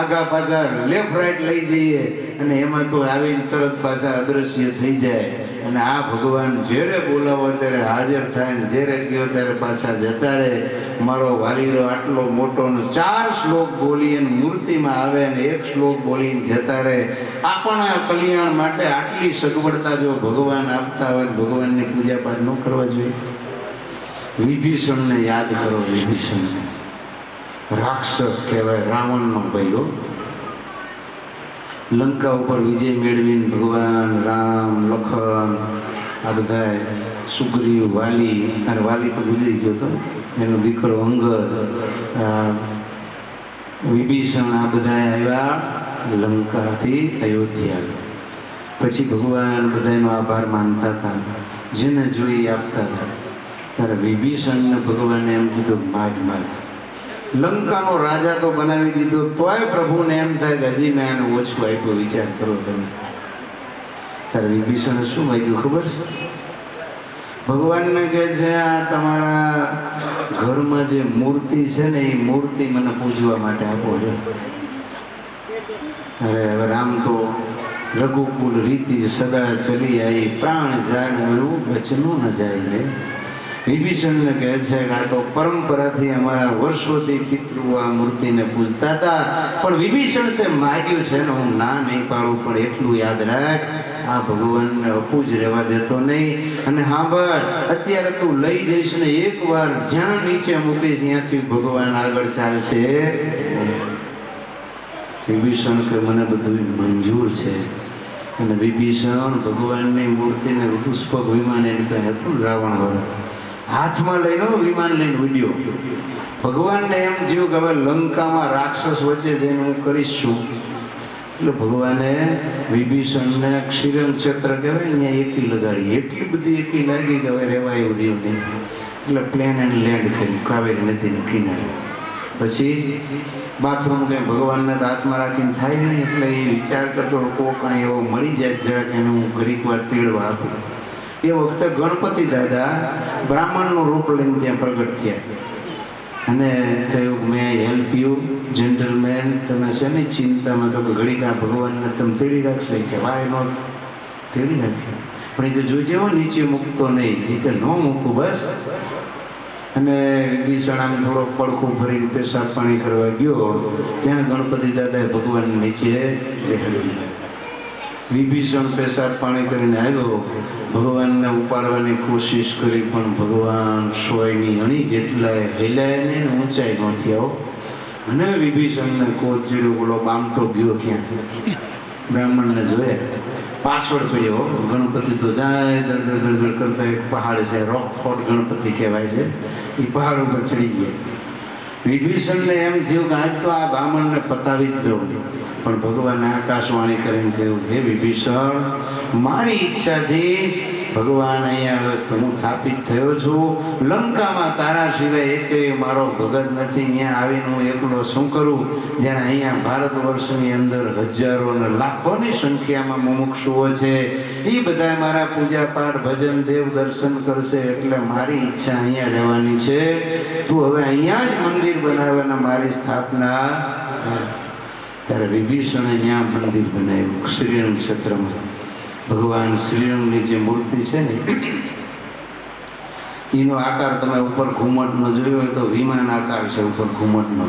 આગા પાછા લેફ્ટ રાઈટ લઈ જઈએ, અને એમાં તો આવીને તરત પાછા અદ્રશ્ય થઈ જાય. અને આ ભગવાન જ્યારે બોલાવો ત્યારે હાજર થાય ને જ્યારે કહ્યો ત્યારે પાછા જતા રહે. મારો વાલીડો આટલો મોટો 4 શ્લોક બોલીને મૂર્તિમાં આવે ને 1 શ્લોક બોલીને જતા રહે. આપણા કલ્યાણ માટે આટલી સગવડતા જો ભગવાન આપતા હોય, ભગવાનની પૂજા પાઠ ન કરવા જોઈએ? વિભીષણને યાદ કરો. વિભીષણને રાક્ષસ કહેવાય, રાવણનો ભાઈઓ. લંકા ઉપર વિજય મેળવીને ભગવાન રામ, લખન, આ બધા સુગ્રીવ, વાલી, અને વાલી તો ગુજરી ગયો હતો, એનો દીકરો અંગદ, વિભીષણ, આ બધા આવ્યા લંકાથી અયોધ્યા. પછી ભગવાન બધાનો આભાર માનતા હતા, જેને જોઈ આપતા હતા. ત્યારે વિભીષણને ભગવાને એમ કીધું, માગ માગ. લંકાનો રાજા તો બનાવી દીધો, તોય પ્રભુને એમ થાય કે હજી મેં આને ઓછું આપ્યું. વિચાર કરો તમે. ત્યારે વિભીષણે શું માગ્યું ખબર છે? ભગવાનને કહે છે, આ તમારા ઘરમાં જે મૂર્તિ છે ને એ મૂર્તિ મને પૂજવા માટે આપો છો. અરે હવે રામ તો રઘુકુલ રીતિ સદા ચલી આવી, પ્રાણ જાય ને એવું વચનું ન જાય ને. વિભીષણને કહે છે કે આ તો પરંપરાથી અમારા વર્ષોથી પિતૃ આ મૂર્તિને પૂજતા હતા, પણ વિભીષણ છે માગ્યું છે ને હું ના નહીં પાડું, પણ એટલું યાદ રાખ, આ ભગવાનને અપૂજ રહેવા દેતો નહીં. અને સાંભળ, અત્યારે તું લઈ જઈશ ને એકવાર જ્યાં નીચે મૂકીશ ત્યાંથી ભગવાન આગળ ચાલશે. વિભીષણ કે મને બધું મંજૂર છે. અને વિભીષણ ભગવાનની મૂર્તિને પુષ્પક વિમાન એને કહે હતું રાવણ વાળા હાથમાં લઈ લો, વિમાન લઈને ઉડ્યો. ભગવાનને એમ થયું કે હવે લંકામાં રાક્ષસ વચ્ચે જઈને હું કરીશ છું. એટલે ભગવાને વિભીષણને ક્ષીરમ છત્ર કહેવાય ને એકી લગાડી. એટલી બધી એકી લાગી કે હવે રેવાય એવું રહ્યું નહીં. એટલે પ્લેન એને લેન્ડ કર્યું કાવેરી નદીને કિનારે. પછી બાથરૂમ કંઈ ભગવાનને તો હાથમાં રાખીને થાય નહીં, એટલે એ વિચાર કરતો કોઈ કાંઈ એવો મળી જાય જરાક એને હું ઘડીક વાર તેડવા આપું. એ વખતે ગણપતિ દાદા બ્રાહ્મણનું રૂપ લઈને ત્યાં પ્રગટ થયા અને કહ્યું મેં હેલ્પ યુ જેન્ટલમેન, તમે છે ને ચિંતામાં તો ઘડીક આ ભગવાનને તમે તેડી રાખશો. કે વાય નો તેડી રાખ્યો, પણ એ કે જોજે હો નીચે મૂકતો નહીં. એ કે ન મૂકું બસ. અને વિભીષણ આમ થોડો પડખું ભરીને પેશાબ પાણી કરવા ગયો, ત્યાં ગણપતિ દાદાએ ભગવાન નીચે બેહાડી દીધા. વિભીષણ પેશાબ પાણી કરીને આવ્યો, ભગવાનને ઉપાડવાની કોશિશ કરી, પણ ભગવાન સોયની અણી જેટલા હેલાય ને ઊંચાઈ નહોતી આવો. અને વિભીષણને કોચ જેડો બોલો બામટો ગયો ક્યાં. બ્રાહ્મણને જોયા, પાછળ પડ્યો. ગણપતિ તો જાય દળ દળ કરતા એક પહાડ છે, રોક ફોર્ટ ગણપતિ કહેવાય છે, એ પહાડ ઉપર ચડી ગયા. વિભીષણને એમ થયું કે આજ તો આ બ્રાહ્મણને પતાવી જ દઉં. પણ ભગવાને આકાશવાણી કરીને કહ્યું, હે વિભીષણ, મારી ઈચ્છાથી ભગવાન અહીંયા આગળ હું સ્થાપિત થયો છું. લંકામાં તારા સિવાય એકેય મારો ભગત નથી. અહીંયા આવીને હું એકલો શું કરું, જ્યારે અહીંયા ભારત વર્ષની અંદર હજારો ને લાખોની સંખ્યામાં મુમુક્ષુઓ છે, એ બધા મારા પૂજા પાઠ ભજન દેવ દર્શન કરશે. એટલે મારી ઈચ્છા અહીંયા રહેવાની છે. તું હવે અહીંયા જ મંદિર બનાવે ને મારી સ્થાપના. ત્યારે વિભીષણે ત્યાં મંદિર બનાવ્યું શ્રીરંગ ક્ષેત્રમાં. ભગવાન શ્રીરંગની જે મૂર્તિ છે ને એનો આકાર તમે ઉપર ઘુમટનો જોયો હોય તો વિમાન આકાર છે ઉપર ઘુમટનો.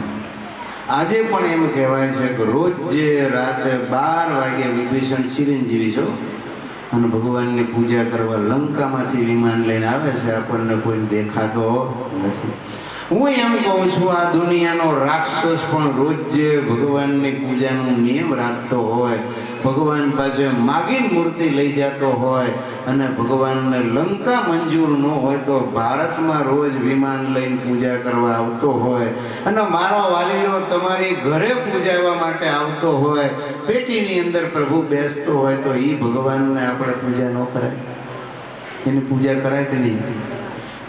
આજે પણ એમ કહેવાય છે કે રોજ જે રાતે 12 વાગે વિભીષણ ચિરંજીવી છો અને ભગવાનની પૂજા કરવા લંકામાંથી વિમાન લઈને આવે છે, આપણને કોઈ દેખાતો નથી. હું એમ કહું છું, આ દુનિયાનો રાક્ષસ પણ રોજ જે ભગવાનની પૂજાનો નિયમ રાખતો હોય, ભગવાન પાસે માગીને મૂર્તિ લઈ જતો હોય અને ભગવાનને લંકા મંજૂર ન હોય તો ભારતમાં રોજ વિમાન લઈને પૂજા કરવા આવતો હોય અને મારો વાલીઓ તમારી ઘરે પૂજાવા માટે આવતો હોય, પેટીની અંદર પ્રભુ બેસતો હોય, તો એ ભગવાનને આપણે પૂજા ન કરાય? એની પૂજા કરાય કે નહીં?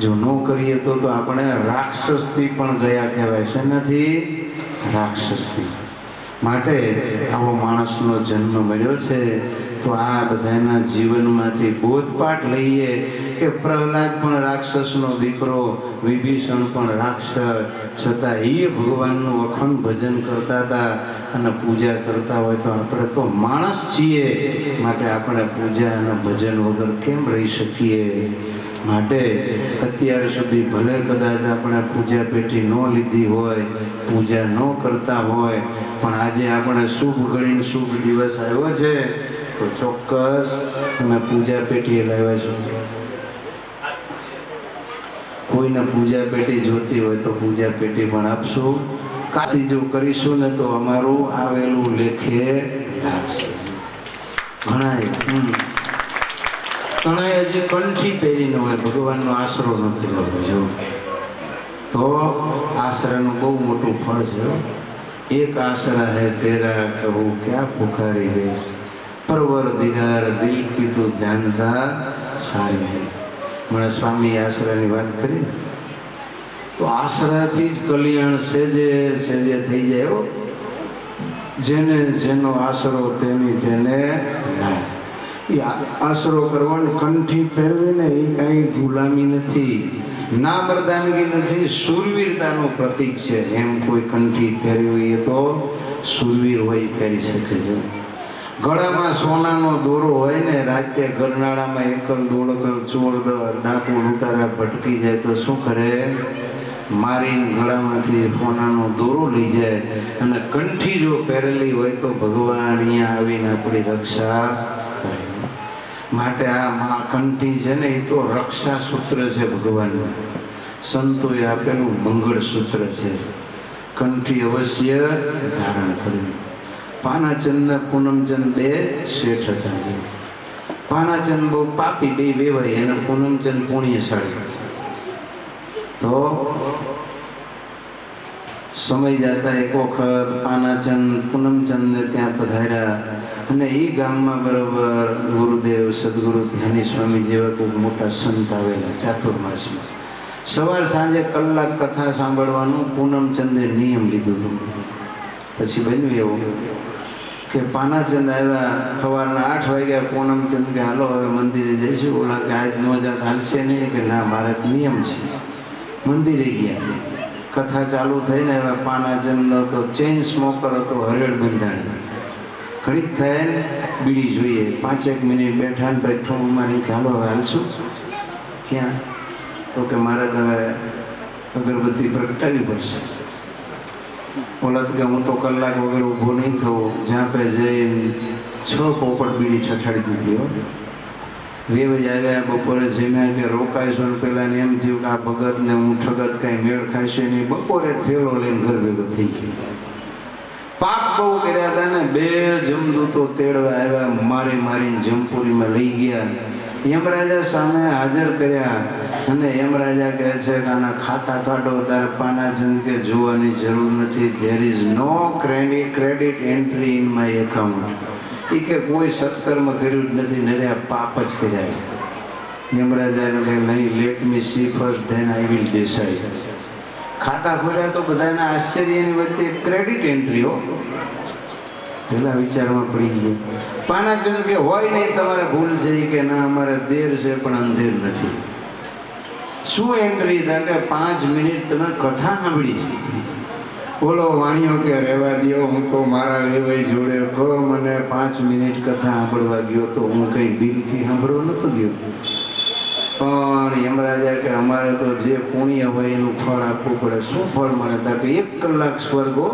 જો ન કરીએ તો આપણે રાક્ષસથી પણ ગયા કહેવાય છે. નથી રાક્ષસથી. માટે આવો માણસનો જન્મ મળ્યો છે તો આ બધાના જીવનમાંથી બોધપાઠ લઈએ કે પ્રહલાદ પણ રાક્ષસનો દીકરો, વિભીષણ પણ રાક્ષસ, છતાં એ ભગવાનનું અખંડ ભજન કરતા હતા અને પૂજા કરતા હોય તો આપણે તો માણસ છીએ. માટે આપણે પૂજા અને ભજન વગર કેમ રહી શકીએ? માટે અત્યાર સુધી ભલે કદાચ આપણે પૂજા પેટી ન લીધી હોય, પૂજા ન કરતા હોય, પણ આજે આપણે શુભ ગણીને શુભ દિવસ આવ્યો છે તો ચોક્કસ તમે પૂજા પેટી લાવ્યા છો. કોઈને પૂજા પેટી જોતી હોય તો પૂજા પેટી પણ આપશું. કાશી જો કરીશું ને તો અમારું આવેલું લેખે લાગશે. ઘણા હજી કંઠી પહેરીને હોય, ભગવાનનો આશરો નથી લેવો તો આશરાનું બહુ મોટું ફળ છે. એક આશરા હે તેરા કહું ક્યાં પુકારી હે, પરવર દિગાર દિલ કી તું જાનતા સારી હે. મને સ્વામી આશરાની વાત કરી. તો આશરાથી જ કલ્યાણ સેજે સેજે થઈ જાય હો. જેને જેનો આશરો તેની તેને નાજ. એ આશરો કરવાનો કંઠી ફેરવીને એ કાંઈ ગુલામી નથી, ના મર્દાનગી નથી, શૂરવીરતાનું પ્રતીક છે. એમ કોઈ કંઠી ફેરવી એ તો શૂરવીર હોય પહેરી શકે છે. ગળામાં સોનાનો દોરો હોય ને રાતે ગરનાળામાં એકલ દોડકલ ચોર ડાકુ લૂંટારા ભટકી જાય તો શું કરે? મારીને ગળામાંથી સોનાનો દોરો લઈ જાય. અને કંઠી જો પહેરેલી હોય તો ભગવાન અહીંયા આવીને આપણી રક્ષા કરે. માટે આ કંઠી છે ને એ તો રક્ષા સૂત્ર છે ભગવાનનું. સંતોએ આપેલું મંગળ સૂત્ર છે. કંઠી અવશ્ય ધારણ કરવી. પાનાચંદ ને પૂનમચંદ બે શેઠ હતા. પાનાચંદ બહુ પાપી, બે વેવાય, અને પૂનમચંદ પુણ્યશાળી. તો સમય જતા એક વખત પાનાચંદ પૂનમચંદ ને ત્યાં પધાર્યા. અને એ ગામમાં બરોબર ગુરુદેવ સદગુરુ ધ્યાની સ્વામી જેવા કોઈ મોટા સંત આવેલા ચાતુર્માસમાં. સવાર સાંજે કલાક કથા સાંભળવાનું પૂનમચંદે નિયમ લીધું હતું. પછી બન્યું એવું કે પાનાચંદ આવ્યા સવારના 8 વાગ્યા. પૂનમચંદ કે હાલો હવે મંદિરે જઈશું. ઓલા કે આજ નો જાત હાલશે નહીં. કે ના, મારે નિયમ છે. મંદિરે ગયા. કથા ચાલુ થઈને હવે પાનાચંદ તો ચેઇન સ્મોકર હતો, હરેડ બંધાણી. ઘડીક થાય ને બીડી જોઈએ. 5 મિનિટ બેઠા ને બેઠું મારી કે હાલો હવે હાલશું. ક્યાં? તો કે મારે હવે અગરબત્તી પ્રગટાવી પડશે. ઓલા કે હું તો કલાક વગર ઊભો નહીં થવું. જ્યાં પે જઈને 6 પોપટ બીડી છઠાડી દીધી હો. વેવાઈ આવ્યા, બપોરે જમ્યા કે રોકાઈશું. ને પેલા એમ થયું કે આ ભગત ને હું ઠગત કાંઈ મેળ ખાઈશું નહીં. બપોરે થેલો લઈને ઘર ભેગો થઈ ગયો. પાપ બહુ કર્યા હતા ને. 2 જમદૂતો તેડવા આવ્યા, મારીને જમપુરીમાં લઈ ગયા. યમરાજા સામે હાજર કર્યા. અને યમરાજા કહે છે કે આના ખાતા કાઢો. તારે પાનાચંદ કે જોવાની જરૂર નથી. There is no credit entry in my account. એ કે કોઈ સત્કર્મ કર્યું જ નથી, નર્યા પાપ જ કર્યા છે. યમરાજાને કહે નહીં, let me C first than I will decide. ખાતા ખોલ્યા તો બધાના આશ્ચર્યની વચ્ચે ક્રેડિટ એન્ટ્રી હો. પેલા વિચારમાં પડી ગયું. પાનાચંદ કે હોય નહીં, તમારે ભૂલ છે. કે ના, અમારે દેર છે પણ અંધેર નથી. શું એન્ટ્રી થાય કે 5 મિનિટ તમે કથા સાંભળી છે. બોલો વાણીઓ કે રહેવા દો, હું તો મારા વેવાઈ જોડે કહો મને 5 મિનિટ કથા સાંભળવા ગયો તો હું કંઈ દિલથી સાંભળવા નતો ગયો. પણ યમરાજા કે અમારે તો જે પુણ્ય હોય એનું ફળ આપવું પડે. શું ફળ મળે? તા કે 1 કલાક સ્વર્ગો.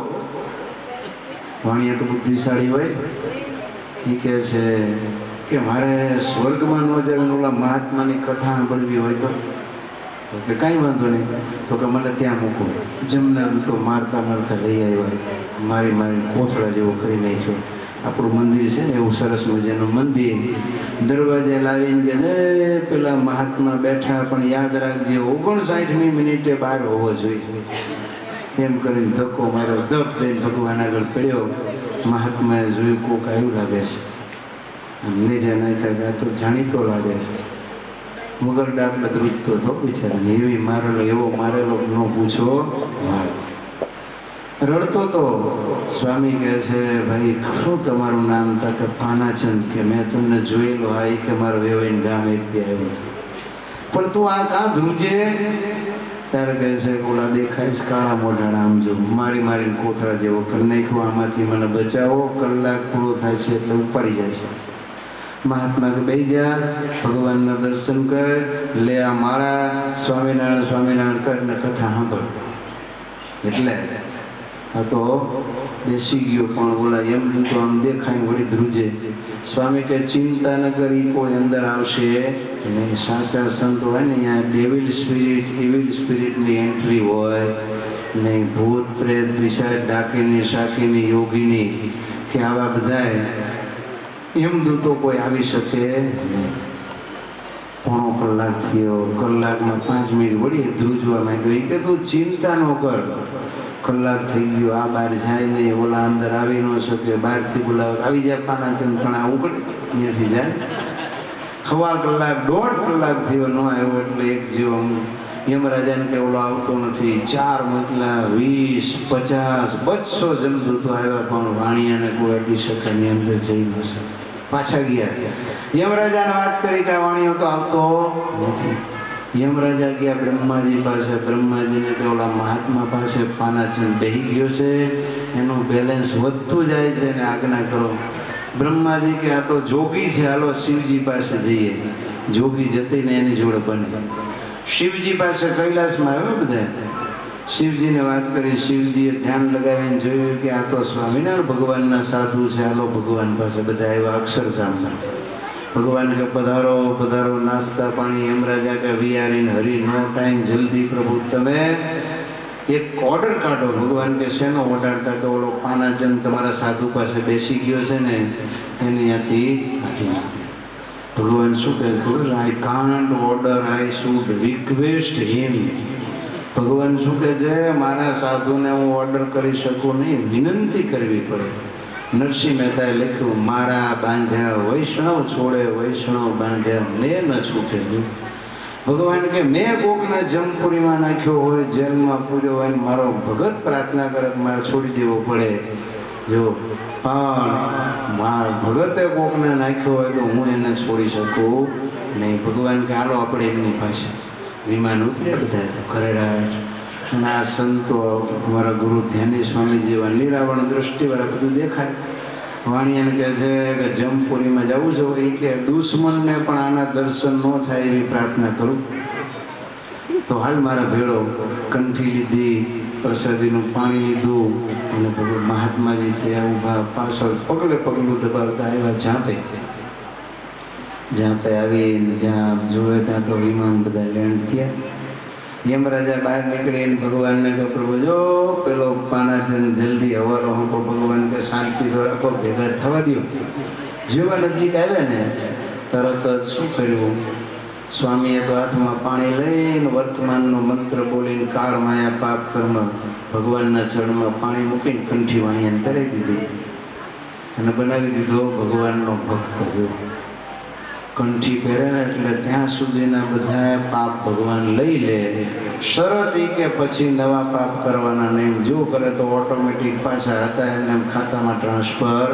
વાણીએ તો બુદ્ધિશાળી હોય. એ કહે છે કે મારે સ્વર્ગમાં ન જાય, ઓલા મહાત્માની કથા સાંભળવી હોય તો કે કાંઈ વાંધો નહીં. તો કે મને ત્યાં મૂકો. જમના તો મારતા લઈ આવ્યા. મારી કોથળા જેવો કરી નાખ્યો. આપણું મંદિર છે ને એવું સરસ મજાનું મંદિર. દરવાજે લાવીને કે પેલા મહાત્મા બેઠા, પણ યાદ રાખજે 59મી મિનિટે બહાર હોવો જોઈએ. એમ કરીને ધક્કો માર્યો. ધક દઈને ભગવાન આગળ પડ્યો. મહાત્માએ જોયું કોક આવ્યું લાગે છે. અમને જે નહીં થાય તો જાણીતો લાગે છે. વગર ડાકલા ધ્રુજતો હતો બિચારા. એવી મારેલો, એવો મારેલો ન પૂછો. રડતો તો. સ્વામી કહે છે ભાઈ શું તમારું નામ? તા કે પાનાચંદ. કે મેં તમને જોયેલો. હા, કે મારો વેવાઈને ગામ એક દે આવ્યો હતો. પણ તું આ કાં ધ્રુજે? ત્યારે કહે છે ઓલા દેખાય છે કાળા મોઢાણા, આમ જો મારીને કોથળા જેવો કરી નાખ્યો. આમાંથી મને બચાવો. કલાક પૂરો થાય છે એટલે ઉપાડી જાય છે. મહાત્મા કે બેસી જા, ભગવાનના દર્શન કર, લે આ માળા, સ્વામિનારાયણ કરીને કથા સાંભળ. એટલે આ તો બેસી ગયો. પણ ઓલા એમ તો આમ દેખાય વળી ધ્રુજે. સ્વામી કે ચિંતા ન કરી, કોઈ અંદર આવશે નહીં. સાચા સંત હોય ને અહીંયા ડેવિલ સ્પિરિટની એન્ટ્રી હોય નહીં. ભૂત પ્રેત પિશાચ ડાકીની શાકીની યોગીની કે આવા બધાય એમ દૂતો કોઈ આવી શકે નહીં. 1.5 કલાક થયો. કલાકમાં 5 મિનિટ વળી ધ્રુજવા માંગ્યો. એ કે તું ચિંતા ન કર. કલાક થઈ ગયો. આ બહાર જાય નહીં, ઓલા અંદર આવી ન શકે. બહારથી બોલાવે આવી જાય. પાનાચંદ પણ આ ઉકળે અહીંયાથી જાય. 1/4 કલાક 1.5 કલાક થયો ન આવ્યો. એટલે એક જેવો યમરાજાને કે ઓલો આવતો નથી. 4 મોકલા, 20, 50, 200 જમદૂતો આવ્યા, પણ વાણિયાને કોઈ અડી શકે ની અંદર જઈ ન શકે. પાછા ગયા. યમરાજાને વાત કરી કે વાણિયો તો આવતો નથી. યમરાજા ગયા બ્રહ્માજી પાસે. બ્રહ્માજીને કે ઓલા મહાત્મા પાસે પાનાચંદ બેહી ગયો છે, એનું બેલેન્સ વધતું જાય છે ને આજ્ઞા કરો. બ્રહ્માજી કે આ તો જોગી છે, હાલો શિવજી પાસે જઈએ. જોગી જતીને એની જોડે બને. શિવજી પાસે કૈલાસમાં આવ્યો બધા. શિવજીને વાત કરી. શિવજીએ ધ્યાન લગાવીને જોયું કે આ તો સ્વામિનારાયણ ભગવાનના સાધુ છે, હાલો ભગવાન પાસે. બધા આવ્યા અક્ષરધામના. ભગવાન કે પધારો પધારો, નાસ્તા પાણી. યમરાજા કે વિયારીને હરી નો ટાઈમ, જલ્દી પ્રભુ તમે એક ઓર્ડર કાઢો. ભગવાન કે શેનો ઓર્ડર? કે ઓલો પાનાચંદ તમારા સાધુ પાસે બેસી ગયો છે ને, એને ત્યાંથી કાઢી નાખો. ભગવાન શું કહે ખબર? I can't order, I should request him. ભગવાન શું કહે છે? મારા સાધુને હું ઓર્ડર કરી શકું નહીં, વિનંતી કરવી પડે. નરસિંહ મહેતાએ લખ્યું, મારા બાંધ્યા વૈષ્ણવ છોડે, વૈષ્ણવ બાંધ્યા ને ન છૂટે. ભગવાન કે મેં કોકને જમપુરીમાં નાખ્યો હોય, જેલમાં પૂર્યો હોય, મારો ભગત પ્રાર્થના કરે મારે છોડી દેવો પડે. જો પણ મારા ભગતે કોકને નાખ્યો હોય તો હું એને છોડી શકું નહીં. ભગવાન કે હાલો આપણે એમની પાસે વિમાન ઉતરે બધા ખરેરાટ. અને આ સંતો અમારા ગુરુ ધ્યાની સ્વામી જેવા નિરાવણ દ્રષ્ટિવાળા બધું દેખાય. વાણિયાને કહે છે કે જમપુરીમાં જવું જોઈએ, કે દુશ્મનને પણ આના દર્શન ન થાય એવી પ્રાર્થના કરું. તો હાલ મારા ભેળો. કંઠી લીધી, પ્રસાદીનું પાણી લીધું, અને ભગવાન મહાત્માજી થયા ઊભા. પાછળ પગલે પગલું દબાવતા આવ્યા ઝાંપે. ઝાંપે આવીને જ્યાં જોવે ત્યાં તો વિમાન બધા લેન્ડ થયા. યમરાજા બહાર નીકળીને ભગવાનને કે પ્રભુ જો પેલો પાનાચંદ જલ્દી હવારો હંપો. ભગવાન કે શાંતિ તો રાખો, ભેગા થવા દો. જેવા નજીક આવ્યા ને તરત જ શું કર્યું? સ્વામીએ તો હાથમાં પાણી લઈને વર્તમાનનો મંત્ર બોલીને કાળ માયા પાપ કર્મ ભગવાનના ચરણમાં પાણી મૂકીને કંઠી વાણિયાને કરી દીધી અને બનાવી દીધો ભગવાનનો ભક્ત. જો કંઠી પહેરે ને એટલે ત્યાં સુધીના બધા પાપ ભગવાન લઈ લે. શરત એ કે પછી નવા પાપ કરવાના નહીં. જો કરે તો ઓટોમેટિક પાછા હતા એમને ખાતામાં ટ્રાન્સફર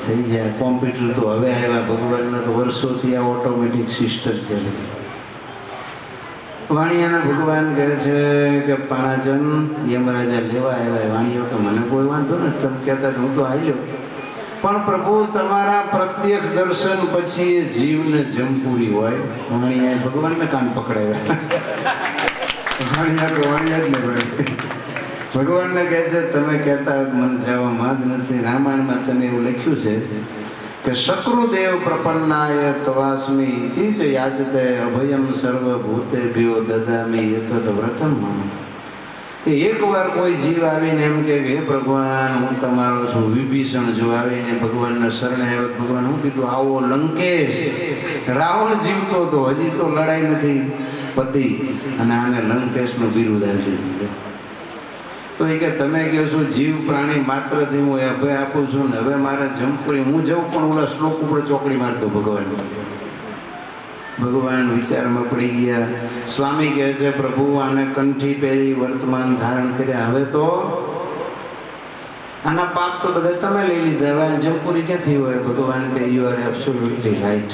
થઈ જાય. કોમ્પ્યુટર તો હવે આવ્યા, ભગવાનના તો વર્ષોથી આ ઓટોમેટિક સિસ્ટમ ચાલે. વાણિયાના ભગવાન કહે છે કે પાનાચંદ યમરાજા લેવા આવ્યા. વાણિયો કે મને કોઈ વાંધો નથી, તમે કહેતા હું તો આવ્યો, પણ પ્રભુ તમારા પ્રત્યક્ષ દર્શન પછી એ જીવને જમપુરી હોય. વાણિયાએ ભગવાનને કાન પકડાવ્યા. વાણિયા તો વાણિયા જ ને ભાઈ. ભગવાનને કહે છે તમે કહેતા મને જવામાં જ નથી. રામાયણમાં તમે એવું લખ્યું છે કે શક્રુદેવ પ્રપન્નાય તવાસ્મી તીજ યાચતે અભયમ સર્વભૂતેભ્યો દદામી એતદ વ્રતમ મમ. કે એકવાર કોઈ જીવ આવીને એમ કે હે ભગવાન હું તમારો છું. વિભીષણ જો આવીને ભગવાનને શરણે આવ્યો, ભગવાન હું કીધું આવો લંકેશ. રાવણ જીવતો હતો, હજી તો લડાઈ નથી પતી અને આને લંકેશનું બિરુદ આપી દીધું. તો એ કે તમે કહો છો જીવ પ્રાણી માત્રથી હું અભય આપું છું ને હવે મારે જમપુરી હું જઉં, પણ ઓલા શ્લોક ઉપર ચોકડી મારતો ભગવાન. ભગવાન વિચારમાં પડી ગયા. સ્વામી કહે છે પ્રભુ આને કંઠી પહેરી વર્તમાન ધારણ કર્યા, હવે તો આના પાપ તો બધા તમે લઈ લીધા, હવે જમપુરી ક્યાંથી હોય? ભગવાન કે યુ આર એબ્સોલ્યુટલી રાઈટ.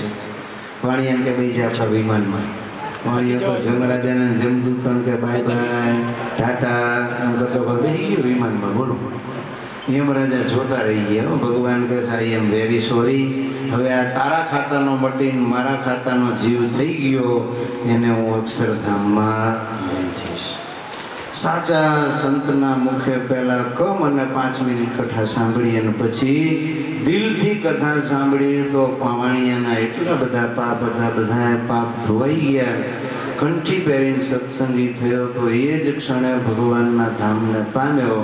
વાણિયાને કે ભાઈ જા આપણા વિમાનમાં. વાણિયો તો જમરાજાને જમદૂતોને કે બાય બાય ટાટા એમ કરતો બેસી ગયો વિમાનમાં. બોલો યમરાજા જોતા રહી ગયા. ભગવાન કહે છે આઈ એમ વેરી સોરી, હવે આ તારા ખાતાનો મટીને મારા ખાતાનો જીવ થઈ ગયો, એને હું અક્ષરધામમાં લઈ જઈશ. સાચા સંતના મુખે પહેલા કમ અને 5 મિનિટ કથા સાંભળી અને પછી દિલથી કથા સાંભળી તો વાણિયાના એટલા બધા પાપ હતા, બધા પાપ ધોવાઈ ગયા. કંઠી પહેરીને સત્સંગી થયો તો એ જ ક્ષણે ભગવાનના ધામને પામ્યો.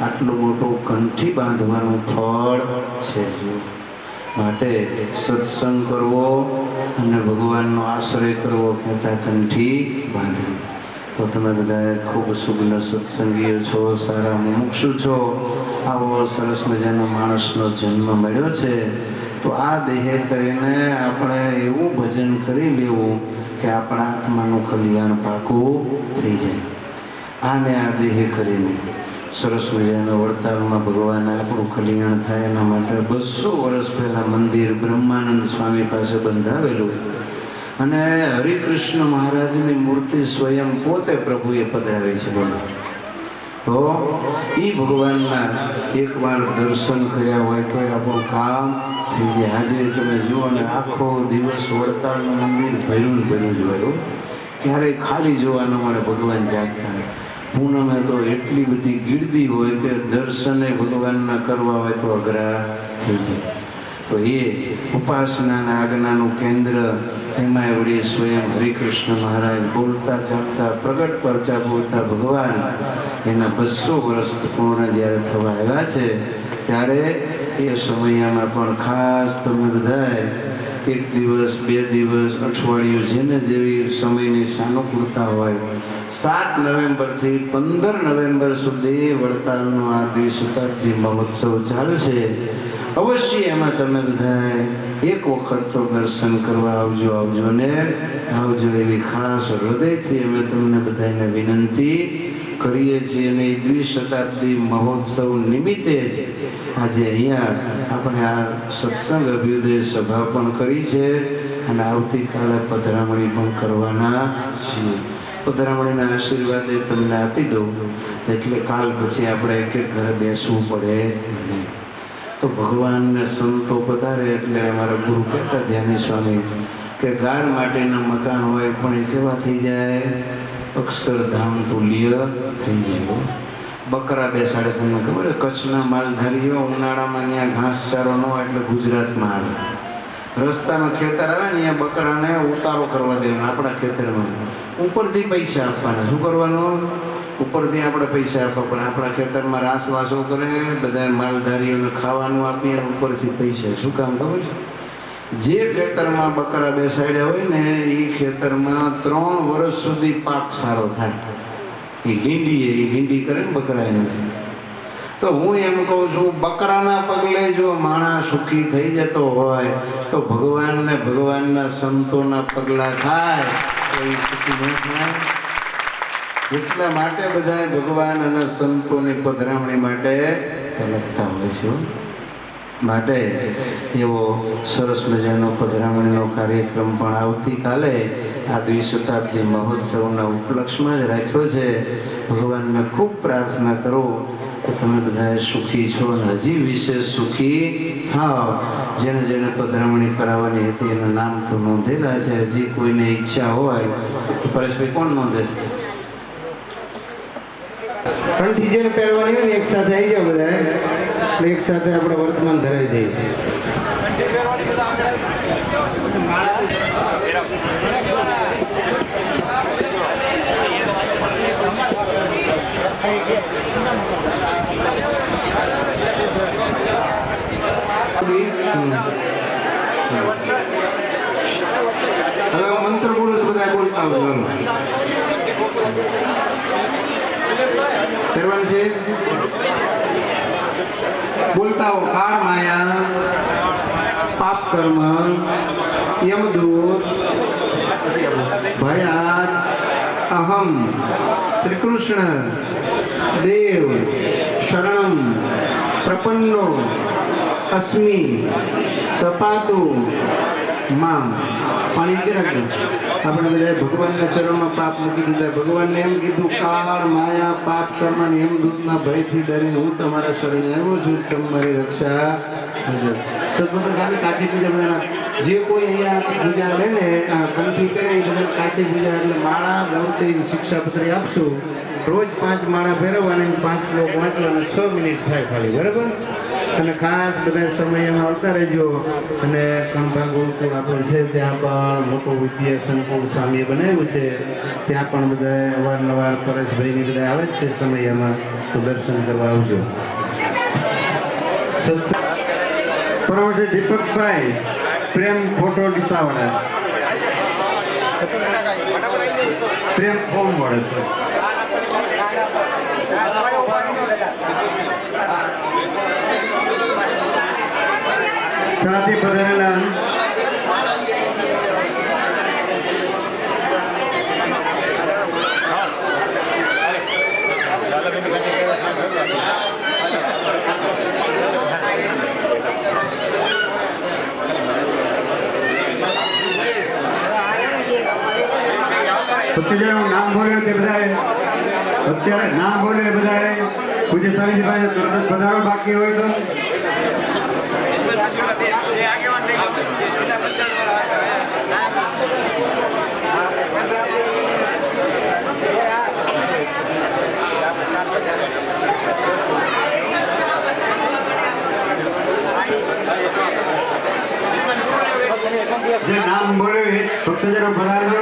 આટલું મોટું કંઠી બાંધવાનું ફળ છે. માટે સત્સંગ કરવો અને ભગવાનનો આશ્રય કરવો કહેતા કંઠી બાંધવી. તો તમે બધા ખૂબ સુગ્ન સત્સંગીઓ છો, સારા મુમુક્ષુ છો. આવો સરસ મજાનો માણસનો જન્મ મળ્યો છે તો આ દેહે કરીને આપણે એવું ભજન કરી લેવું કે કે આપણા આત્માનું કલ્યાણ પાકું થઈ જાય. આને આ દેહ કરીને સરસ મજાના વડતાલમાં ભગવાન આપણું કલ્યાણ થાય એના માટે 200 વર્ષ પહેલાં મંદિર બ્રહ્માનંદ સ્વામી પાસે બંધાવેલું. અને હરિકૃષ્ણ મહારાજની મૂર્તિ સ્વયં પોતે પ્રભુએ પધરાવી છે. બોલો તો એ ભગવાનના એકવાર દર્શન કર્યા હોય તો આપણું કામ થઈ જાય. આજે તમે જુઓ ને આખો દિવસ વડતાલનું મંદિર ભર્યું જ જોયું, ક્યારેય ખાલી જોવા ન મળે. ભગવાન જાગતા પૂનમે તો એટલી બધી ગીર્દી હોય કે દર્શને ભગવાનના કરવા હોય તો અઘરા થઈ જાય. તો એ ઉપાસનાના આજ્ઞાનું કેન્દ્ર, એમાં વળી સ્વયં હરિકૃષ્ણ મહારાજ બોલતા ચાલતા પ્રગટ પરચા બોલતા ભગવાન એના 200 વર્ષ પૂર્ણ જ્યારે થવા આવ્યા છે ત્યારે એ સમયમાં પણ ખાસ તમે બધાએ 1 દિવસ 2 દિવસ અઠવાડિયું જેને જેવી સમયની સાનુકૂળતા હોય 7 નવેમ્બરથી 15 નવેમ્બર સુધી વડતાલનો આ દ્વિશતાબ્દી મહોત્સવ ચાલશે. અવશ્ય એમાં તમે બધાએ એક વખત તો દર્શન કરવા આવજો ને આવજો એવી ખાસ હૃદયથી અમે તમને બધાને વિનંતી કરીએ છીએ. અને એ દ્વિશતાબ્દી મહોત્સવ નિમિત્તે જ આજે અહીંયા આપણે આ સત્સંગ અભ્યુદય સભા પણ કરી છે અને આવતીકાલે પધરામણી પણ કરવાના છીએ. પધરામણીના આશીર્વાદ તમને આપી દઉં એટલે કાલ પછી આપણે એક ઘરે બેસવું પડે નહીં. તો ભગવાનને સંતો પધારે એટલે અમારા ગુરુ કહેતા ધ્યાની સ્વામી કે ગાર માટેના મકાન હોય પણ એ કેવા થઈ જાય, અક્ષરધામ તુલ્ય થઈ જાય. બકરા બેસાડે. તમને ખબર કચ્છના માલધારીઓ ઉનાળામાં ત્યાં ઘાસચારો ન હોય એટલે ગુજરાતમાં આવે. રસ્તામાં ખેતર આવે ને અહીંયા બકરાને ઉતારો કરવા દેવાનો. આપણા ખેતરમાં ઉપરથી પૈસા આપવાના. શું કરવાનું? ઉપરથી આપણે પૈસા આપવા પણ આપણા ખેતરમાં રાસ વાસો કરે, બધા માલધારીઓને ખાવાનું આપીએ, ઉપરથી પૈસા. શું કામ ખબર છે? જે ખેતરમાં બકરા બેસાડ્યા હોય ને એ ખેતરમાં 3 વર્ષ સુધી પાક સારો થાય. એ ગીંડી કરે ને બકરા એનાથી. તો હું એમ કહું છું, બકરાના પગલે જો માણસ સુખી થઈ જતો હોય તો ભગવાનના સંતોના પગલા થાય તો એ સુખી ન થાય. એટલા માટે બધા ભગવાન અને સંતોની પધરામણી માટે તલપતા હોય છે. માટે એવો સરસ મજાનો પધરામણીનો કાર્યક્રમ પણ આવતીકાલે આ દ્વિશતાબ્દી મહોત્સવના ઉપલક્ષમાં જ રાખ્યો છે. ભગવાનને ખૂબ પ્રાર્થના કરો કે તમે બધા સુખી છો અને હજી વિશેષ સુખી થાવ. જેને પધરામણી કરાવવાની હતી એના નામ તો નોંધેલા છે. હજી કોઈને ઈચ્છા હોય તો પરેશભાઈ કોણ નોંધે છે? કંઠી જેને પહેરવાની હોય ને એક સાથે આવી જાવ બધા, એટલે એક સાથે આપણે વર્તમાન ધરાવી દઈએ. હવે મંત્ર બોલું છું, બધા બોલતા આવજો. કરવાનું છે બોલતા હો. કાળ માયા, પાપ કર્મ, યમદૂત, ભયાત, અહમ, શ્રી કૃષ્ણ દેવ શરણમ પ્રપન્નો અસ્મિ સપાતુ મામ. પાણી છે રાખજો. આપણે બધા ભગવાનના ચરણમાં પાપ મૂકી દીધા. ભગવાનને એમ કીધું, કાળ માયા પાપ કર્મ અને યમદૂતના ભયથી ડરીને હું તમારા શરણે આવ્યો છું, તમારી રક્ષા કરજો. સદગુરુ ખાલી કાચી પૂજા બધાના જે કોઈ અહીંયા પૂજા લે ને કંઠી કરે એ બધા કાચી પૂજા એટલે માળા મૂર્તિ શિક્ષાપત્રી આપશું. રોજ 5 માળા ફેરવવાની, 5 શ્લોક વાંચવાના, 6 મિનિટ થાય ખાલી. બરાબર? અને ખાસ બધા સમયમાં આવતા રહેજો. અને કણભા ગુરુકુળ આપણું છે ત્યાં પણ મોટું વિદ્યા સંકુળ સ્વામીએ બનાવ્યું છે. ત્યાં પણ બધા અવારનવાર પરેશભાઈની બધા આવે જ છે સમયમાં, તો દર્શન કરવા આવજો. પરમ છે દીપકભાઈ પ્રેમ ફોટો ડીસાવાળા, પ્રેમ ફોર્મ મળે છે. તળાથી પધારેલા ભક્તજનો નામ બોલ્યો તે બધાએ અત્યારે નામ બોલ્યો એ બધાએ પૂજ્ય સ્વામીજી પાસે તરત જ પધારો, બાકી હોય તો જે નામ બોલ્યું એ ભક્તજનો પધારજો.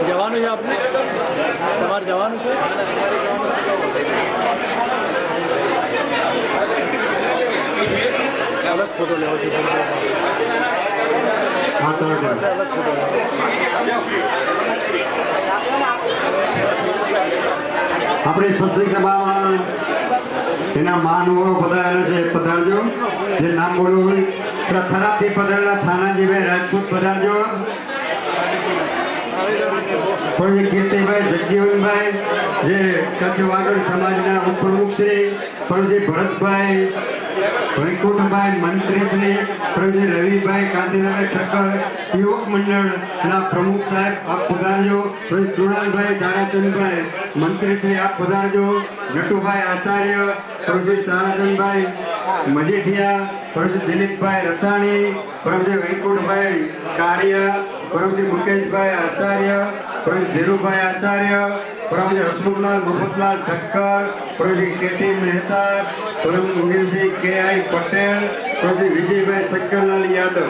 જવાનું છે આપને, તમારે જવાનું છે. અલગ ફોટો લેવો છે. હા, ચાલો ચાલો. અલગ ફોટો લેવો છે. આપણી સત્સંગ સભામાં એના મહાનુભાવો પધારેલા છે, પધારજો. જે નામ બોલવું હોય આપણા થરાદથી પધારેલા થાનાજીભાઈ રાજપૂત પધારજો. પણ કીર્તિભાઈ જગજીવનભાઈ જે કચ્છ વાગડ સમાજના ઉપપ્રમુખ શ્રી પરમશ્રી ભરતભાઈ વૈકુંઠભાઈ મંત્રી શ્રી પરમશ્રી રવિભાઈ કાંતિલાલભાઈ ઠક્કર યુવક મંડળના પ્રમુખ સાહેબ આપ પધારજો. પરમશ્રી કૃણાલભાઈ તારાચંદભાઈ મંત્રી શ્રી આપ પધારજો. નટુભાઈ આચાર્ય, પરમશ્રી તારાચંદભાઈ મજીઠિયા, પરમશ્રી દિલીપભાઈ રથાણી, પરમશ્રી વૈકુંઠભાઈ કારિયા, પરમશ્રી મુકેશભાઈ આચાર્ય, પરમશ્રી ધીરુભાઈ આચાર્ય, પરમશ્રી હસમુખલાલ મફતલાલ ઠક્કર, પરમશ્રી કેટી મહેતા, પરમશ્રી કે આઈ પટેલ, પરમશ્રી વિજયભાઈ શંકરલાલ યાદવ.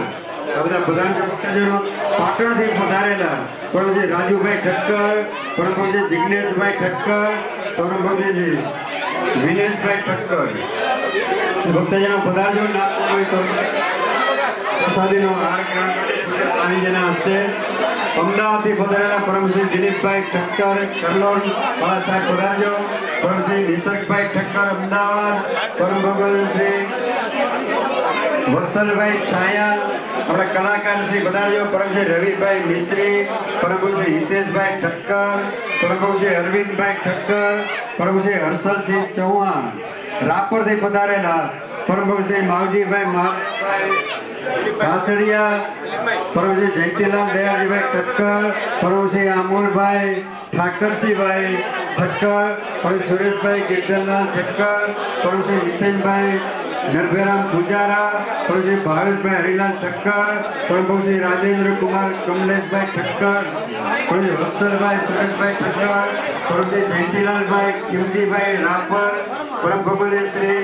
આ બધા પ્રધાન ભક્તજનો પાટણથી પધારેલા પરમશ્રી રાજુભાઈ ઠક્કર, પરમશ્રી જિજ્ઞેશભાઈ ઠક્કર, પરમશ્રી વિનેશભાઈ ઠક્કર. ભક્તજનો પધારજો. ના હોય તો પ્રસાદીનો હાર ગ્રહણ કરી સ્વામીજીના હસ્તે. અમદાવાદથી પધારેલા પરમશ્રી દિલીપભાઈ ઠક્કર કરલોલ વાળા સાહેબ પધારજો. પરમશ્રી નિસર્ગભાઈ ઠક્કર અમદાવાદ, પરમ ભગવાન શ્રી વત્સલભાઈ છાયા આપણા કલાકાર શ્રી પધારજો. પરમશ્રી રવિભાઈ મિસ્ત્રી, પરમશ્રી હિતેશભાઈ ઠક્કર, પરમશ્રી અરવિંદભાઈ ઠક્કર, પરમશ્રી હર્ષલસિંહ ચૌહાણ રાપરથી પધારેલા પરમશ્રી માવજીભાઈ મહાભાઈ કાસડિયા, પરમશ્રી જયંતિલાલ દયાળજીભાઈ ઠક્કર, પરમશ્રી અમોલભાઈ ઠાકરસિંહભાઈ ઠક્કર, પરમશ્રી સુરેશભાઈ ગિરધરલાલ ઠક્કર, પરમશ્રી મિથેનભાઈ નરભેરામ પૂજારા, પરમશ્રી ભાવેશભાઈ હરિલાલ ઠક્કર, પરમશ્રી રાજેન્દ્ર કુમાર કમલેશભાઈ ઠક્કર, પરમશ્રી વત્સલભાઈ સુરેશભાઈ ઠક્કર, પરમશ્રી જયંતિલાલભાઈ ખીમજીભાઈ રાપર, પરમ ભગવાન શ્રી